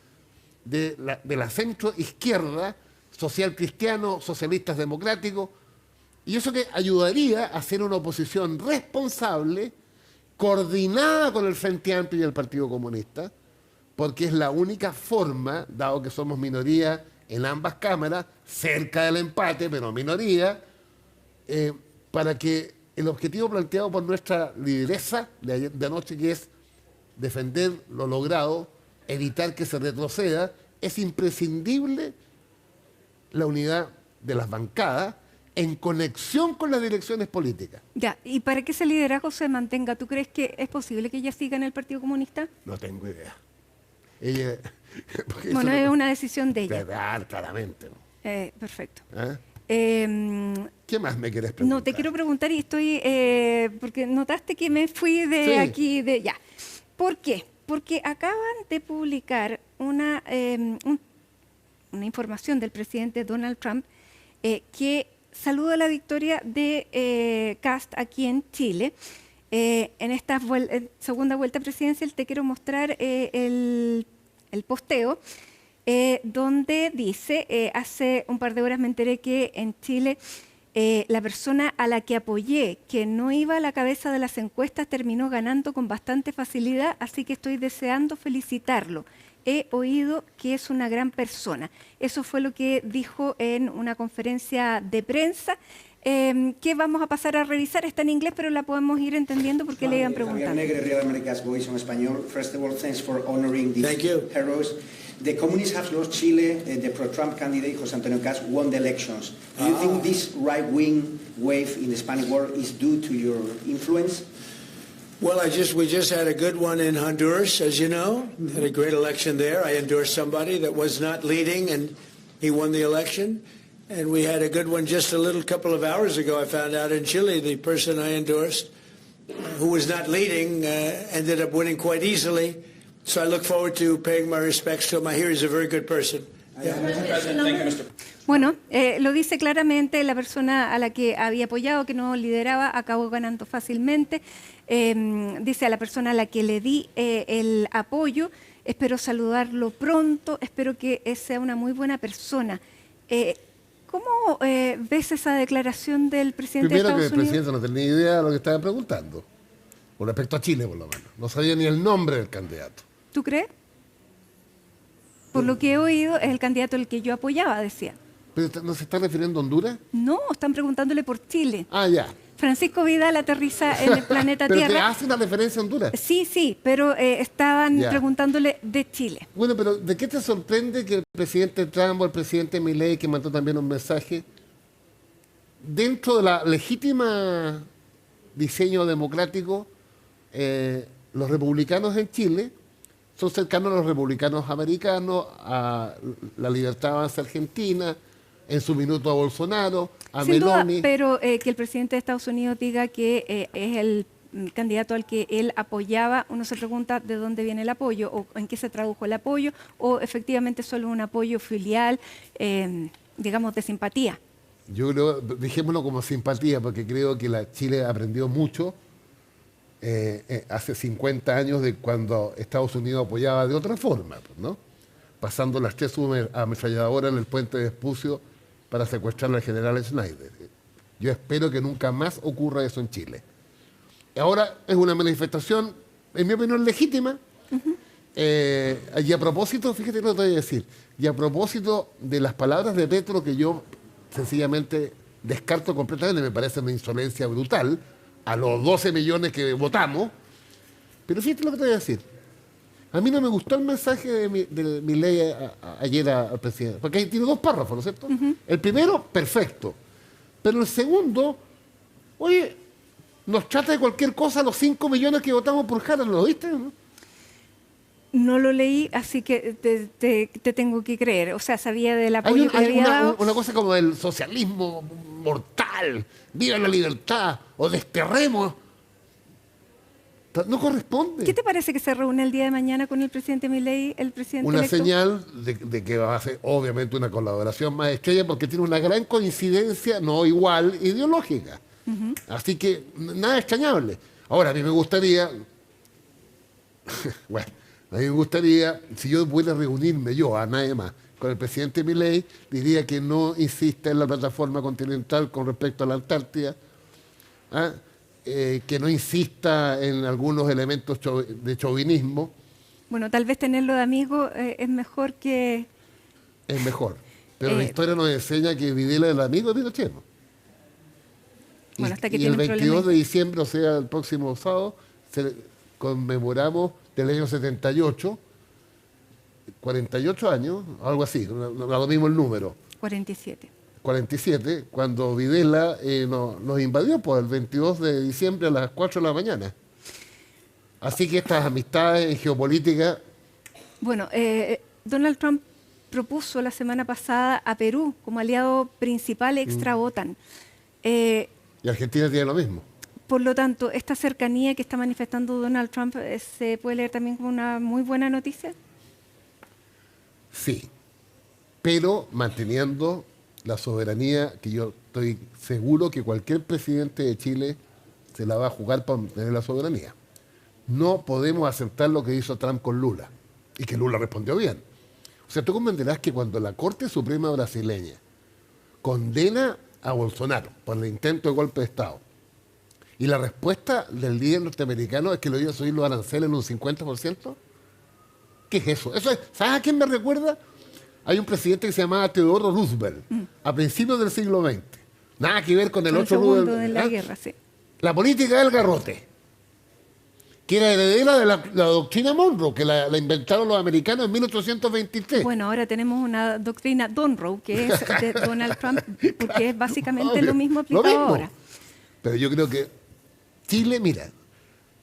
de la centro izquierda, social cristiano, socialistas democráticos? Y eso que ayudaría a hacer una oposición responsable, coordinada con el Frente Amplio y el Partido Comunista, porque es la única forma, dado que somos minoría en ambas cámaras, cerca del empate, pero minoría, para que el objetivo planteado por nuestra lideresa de anoche, que es defender lo logrado, evitar que se retroceda, es imprescindible la unidad de las bancadas en conexión con las direcciones políticas. Ya, y para que ese liderazgo se mantenga, ¿tú crees que es posible que ella siga en el Partido Comunista? No tengo idea. Ella, bueno, es una decisión de ella. Claramente. Perfecto. ¿Ah? ¿Qué más me quieres preguntar? No, te quiero preguntar y estoy... porque notaste que me fui de aquí, de ya. ¿Por qué? Porque acaban de publicar una información del presidente Donald Trump que saluda la victoria de Kast aquí en Chile. En esta segunda vuelta presidencial te quiero mostrar el posteo donde dice, hace un par de horas me enteré que en Chile la persona a la que apoyé, que no iba a la cabeza de las encuestas, terminó ganando con bastante facilidad, así que estoy deseando felicitarlo. He oído que es una gran persona. Eso fue lo que dijo en una conferencia de prensa, que vamos a pasar a revisar. Está en inglés, pero la podemos ir entendiendo porque le iban preguntando. Javier Negre, Real Américas Voice en español. First of all, thanks for honoring these heroes. The communists have lost Chile. The pro-Trump candidate, José Antonio Kast, won the elections. Do you think this right-wing wave in the Spanish world is due to your influence? Well, we just had a good one in Honduras, as you know. Had a great election there. I endorsed somebody that was not leading, and he won the election. And we had a good one just a little couple of hours ago. I found out in Chile, the person I endorsed, who was not leading, ended up winning quite easily. So I look forward to paying my respects to him. I hear he's a very good person. Bueno, lo dice claramente, la persona a la que había apoyado, que no lideraba, acabó ganando fácilmente. Dice a la persona a la que le di el apoyo, espero saludarlo pronto, espero que sea una muy buena persona. ¿Cómo ves esa declaración del presidente de Estados Unidos? Primero que el presidente no tenía ni idea de lo que estaba preguntando, con respecto a Chile por lo menos. No sabía ni el nombre del candidato. ¿Tú crees? Por lo que he oído, es el candidato al que yo apoyaba, decía. ¿Pero no se está refiriendo a Honduras? No, están preguntándole por Chile. Ah, ya. Francisco Vidal aterriza en el planeta ¿Pero Tierra. te hace una referencia a Honduras? Sí, pero estaban preguntándole de Chile. Bueno, pero ¿de qué te sorprende que el presidente Trump o el presidente Milei, que mandó también un mensaje, dentro de la legítima diseño democrático, los republicanos en Chile son cercanos a los republicanos americanos, a la Libertad Avanza Argentina, en su minuto a Bolsonaro, a Sin Meloni. duda, pero que el presidente de Estados Unidos diga que es el candidato al que él apoyaba, uno se pregunta de dónde viene el apoyo, o en qué se tradujo el apoyo, o efectivamente solo un apoyo filial, digamos, de simpatía. Yo creo, dejémoslo como simpatía, porque creo que Chile aprendió mucho hace 50 años de cuando Estados Unidos apoyaba de otra forma, ¿no? Pasando las 3 ametralladoras en el puente de Vespucio para secuestrar al general Schneider. Yo espero que nunca más ocurra eso en Chile. Ahora es una manifestación, en mi opinión, legítima. Y a propósito, fíjate lo que te voy a decir, y a propósito de las palabras de Petro, que yo sencillamente descarto completamente, me parece una insolencia brutal, a los 12 millones que votamos, pero fíjate lo que te voy a decir. A mí no me gustó el mensaje de Milei ayer al presidente, porque ahí tiene 2 párrafos, ¿no es cierto? El primero, perfecto, pero el segundo, oye, nos trata de cualquier cosa a los 5 millones que votamos por Jara, ¿lo viste? No lo leí, así que te tengo que creer. O sea, sabía del apoyo que había dado. Una cosa como el socialismo mortal, viva la libertad, o desterremos. No corresponde. ¿Qué te parece que se reúne el día de mañana con el presidente Milei, el presidente Una electo? señal de que va a ser obviamente una colaboración más estrecha, porque tiene una gran coincidencia, no igual, ideológica. Así que nada extrañable. Ahora, a mí me gustaría, bueno, a mí me gustaría, si yo pudiera reunirme yo, a nadie más, con el presidente Milei, diría que no insista en la plataforma continental con respecto a la Antártida, que no insista en algunos elementos de chauvinismo. Bueno, tal vez tenerlo de amigo es mejor que... Es mejor. Pero la historia nos enseña que Videla es el amigo de Pinochet. Bueno, hasta que y el tiene 22 de diciembre, o sea, el próximo sábado, conmemoramos del año 78, 48 años, algo así, no lo mismo el número. 47. 47, cuando Videla nos invadió por el 22 de diciembre a las 4 de la mañana. Así que estas amistades en geopolítica... Bueno, Donald Trump propuso la semana pasada a Perú como aliado principal extra OTAN. Y Argentina tiene lo mismo. Por lo tanto, esta cercanía que está manifestando Donald Trump se puede leer también como una muy buena noticia. Sí, pero manteniendo la soberanía que yo estoy seguro que cualquier presidente de Chile se la va a jugar para mantener la soberanía. No podemos aceptar lo que hizo Trump con Lula y que Lula respondió bien. O sea, tú comprenderás que cuando la Corte Suprema brasileña condena a Bolsonaro por el intento de golpe de Estado y la respuesta del líder norteamericano es que lo iba a subir los aranceles en un 50%, ¿qué es eso? ¿Sabes a quién me recuerda? Hay un presidente que se llamaba Theodore Roosevelt a principios del siglo XX. Nada que ver con el otro segundo de la guerra, sí. La política del garrote, que era heredera de la doctrina Monroe, que la inventaron los americanos en 1823. Bueno, ahora tenemos una doctrina Monroe, que es de Donald Trump, porque es básicamente lo mismo aplicado ahora. Pero yo creo que Chile, mira,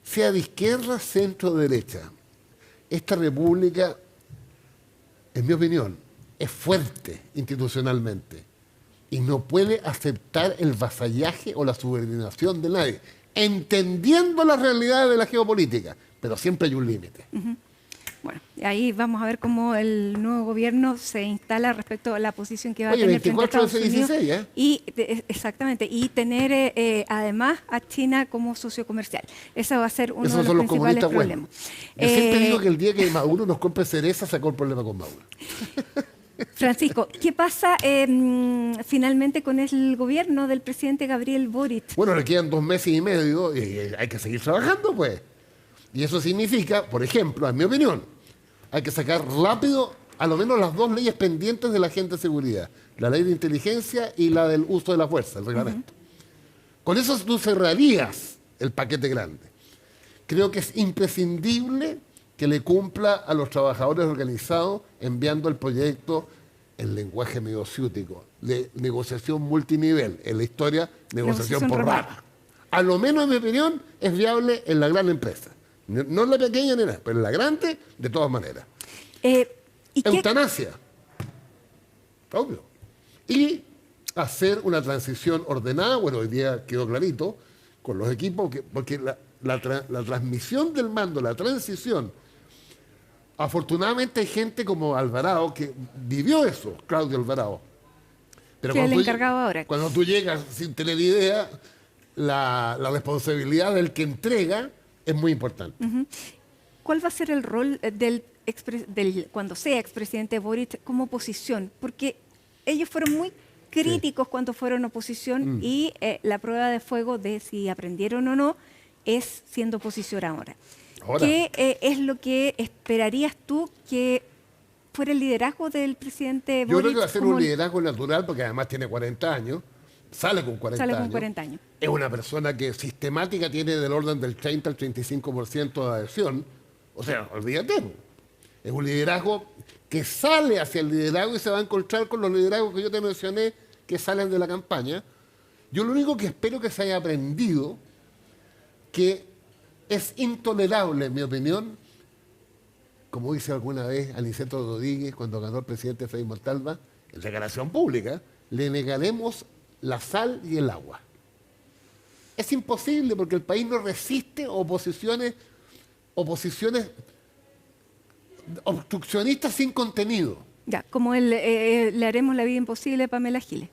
sea de izquierda, centro, derecha, esta república, en mi opinión, es fuerte institucionalmente y no puede aceptar el vasallaje o la subordinación de nadie, entendiendo la realidad de la geopolítica, pero siempre hay un límite. Bueno, ahí vamos a ver cómo el nuevo gobierno se instala respecto a la posición que va a tener 24 frente a Estados Unidos 16, y exactamente, y tener además a China como socio comercial. Ese va a ser uno de los principales problemas. Yo siempre digo que el día que Maduro nos compre cereza, sacó el problema con Maduro. Francisco, ¿qué pasa finalmente con el gobierno del presidente Gabriel Boric? Bueno, le quedan 2 meses y medio y hay que seguir trabajando, pues. Y eso significa, por ejemplo, en mi opinión, hay que sacar rápido a lo menos las 2 leyes pendientes de la agenda de seguridad. La ley de inteligencia y la del uso de la fuerza, el reglamento. Con eso tú cerrarías el paquete grande. Creo que es imprescindible que le cumpla a los trabajadores organizados enviando el proyecto en lenguaje negociútico, de negociación multinivel. En la historia, negociación por rama. A lo menos, en mi opinión, es viable en la gran empresa. No en la pequeña ni nada, pero en la grande, de todas maneras. Eutanasia. Obvio. Y hacer una transición ordenada, bueno, hoy día quedó clarito, con los equipos, porque la transmisión del mando, la transición, afortunadamente hay gente como Alvarado que vivió eso, Claudio Alvarado. Pero que es el encargado ahora. Cuando tú llegas sin tener idea, la responsabilidad del que entrega es muy importante. ¿Cuál va a ser el rol del cuando sea expresidente Boric como oposición? Porque ellos fueron muy críticos cuando fueron oposición y la prueba de fuego de si aprendieron o no es siendo oposición ahora. ¿Qué es lo que esperarías tú que fuera el liderazgo del presidente Boric? Yo creo que va a ser un liderazgo natural porque además tiene 40 años, sale con 40 años. Es una persona que sistemática tiene del orden del 30 al 35% de adhesión. O sea, olvídate. Es un liderazgo que sale hacia el liderazgo y se va a encontrar con los liderazgos que yo te mencioné que salen de la campaña. Yo lo único que espero que se haya aprendido que es intolerable, en mi opinión, como dice alguna vez Aniceto Rodríguez cuando ganó el presidente Frei Montalva, en declaración pública, le negaremos la sal y el agua. Es imposible porque el país no resiste oposiciones obstruccionistas sin contenido. Ya, como le haremos la vida imposible a Pamela Giles.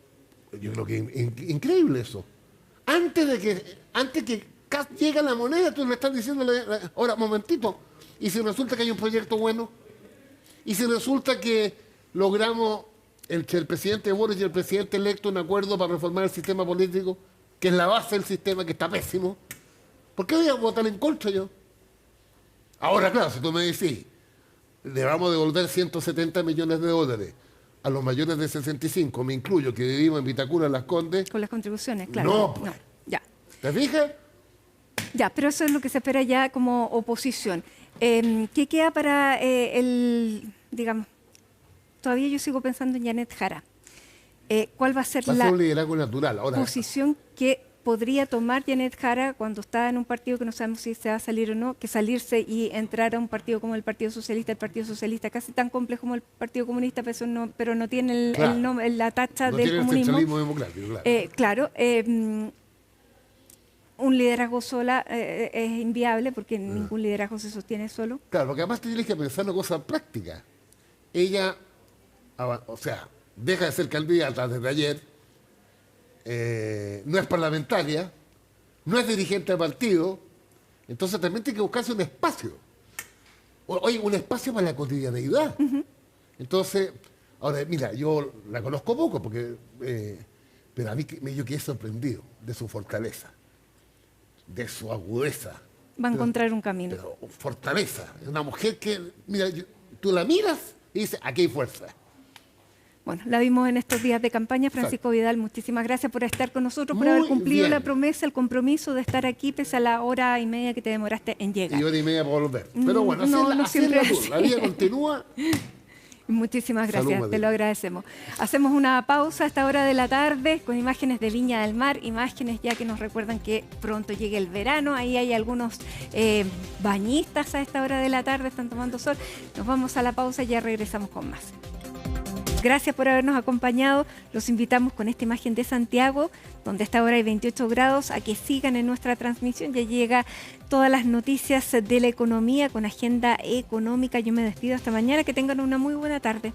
Yo creo que es increíble eso. Antes que llegue la moneda, tú le estás diciéndole, ahora, momentito, y si resulta que hay un proyecto bueno, y si resulta que logramos entre el presidente Boric y el presidente electo un acuerdo para reformar el sistema político, que es la base del sistema, que está pésimo, ¿por qué voy a votar en contra yo? Ahora, claro, si tú me decís, le vamos a devolver 170 millones de dólares a los mayores de 65, me incluyo, que vivimos en Vitacura, en Las Condes. Con las contribuciones, claro. No, pues. No, ya. ¿Te fijas? Ya, pero eso es lo que se espera ya como oposición. ¿Qué queda para digamos, todavía yo sigo pensando en Janet Jara? ¿Cuál va a ser la un liderazgo natural? Ahora, posición que podría tomar Janet Jara cuando está en un partido que no sabemos si se va a salir o no, que salirse y entrar a un partido como el Partido Socialista casi tan complejo como el Partido Comunista, pero no tiene la tacha del tiene comunismo. El centralismo democrático, claro. Un liderazgo sola es inviable porque ningún liderazgo se sostiene solo. Claro, porque además tienes que pensar una cosa práctica. Ella, o sea, deja de ser candidata desde ayer, no es parlamentaria, no es dirigente de partido, entonces también tiene que buscarse un espacio. Oye, un espacio para la cotidianeidad. Entonces, ahora, mira, yo la conozco poco, porque, pero a mí yo quedé sorprendido de su fortaleza, de su agudeza. Va a encontrar un camino. Pero fortaleza, es una mujer que, mira, tú la miras y dices, aquí hay fuerza. Bueno, la vimos en estos días de campaña. Francisco Vidal, muchísimas gracias por estar con nosotros, por haber cumplido la promesa, el compromiso de estar aquí pese a la hora y media que te demoraste en llegar. Y hora y media para volver. Pero bueno, así es la vida continúa. Muchísimas gracias, Salud, te lo agradecemos. Hacemos una pausa a esta hora de la tarde con imágenes de Viña del Mar, imágenes ya que nos recuerdan que pronto llegue el verano. Ahí hay algunos bañistas a esta hora de la tarde, están tomando sol. Nos vamos a la pausa y ya regresamos con más. Gracias por habernos acompañado. Los invitamos con esta imagen de Santiago, donde a esta hora hay 28 grados, a que sigan en nuestra transmisión. Ya llega todas las noticias de la economía con agenda económica. Yo me despido hasta mañana. Que tengan una muy buena tarde.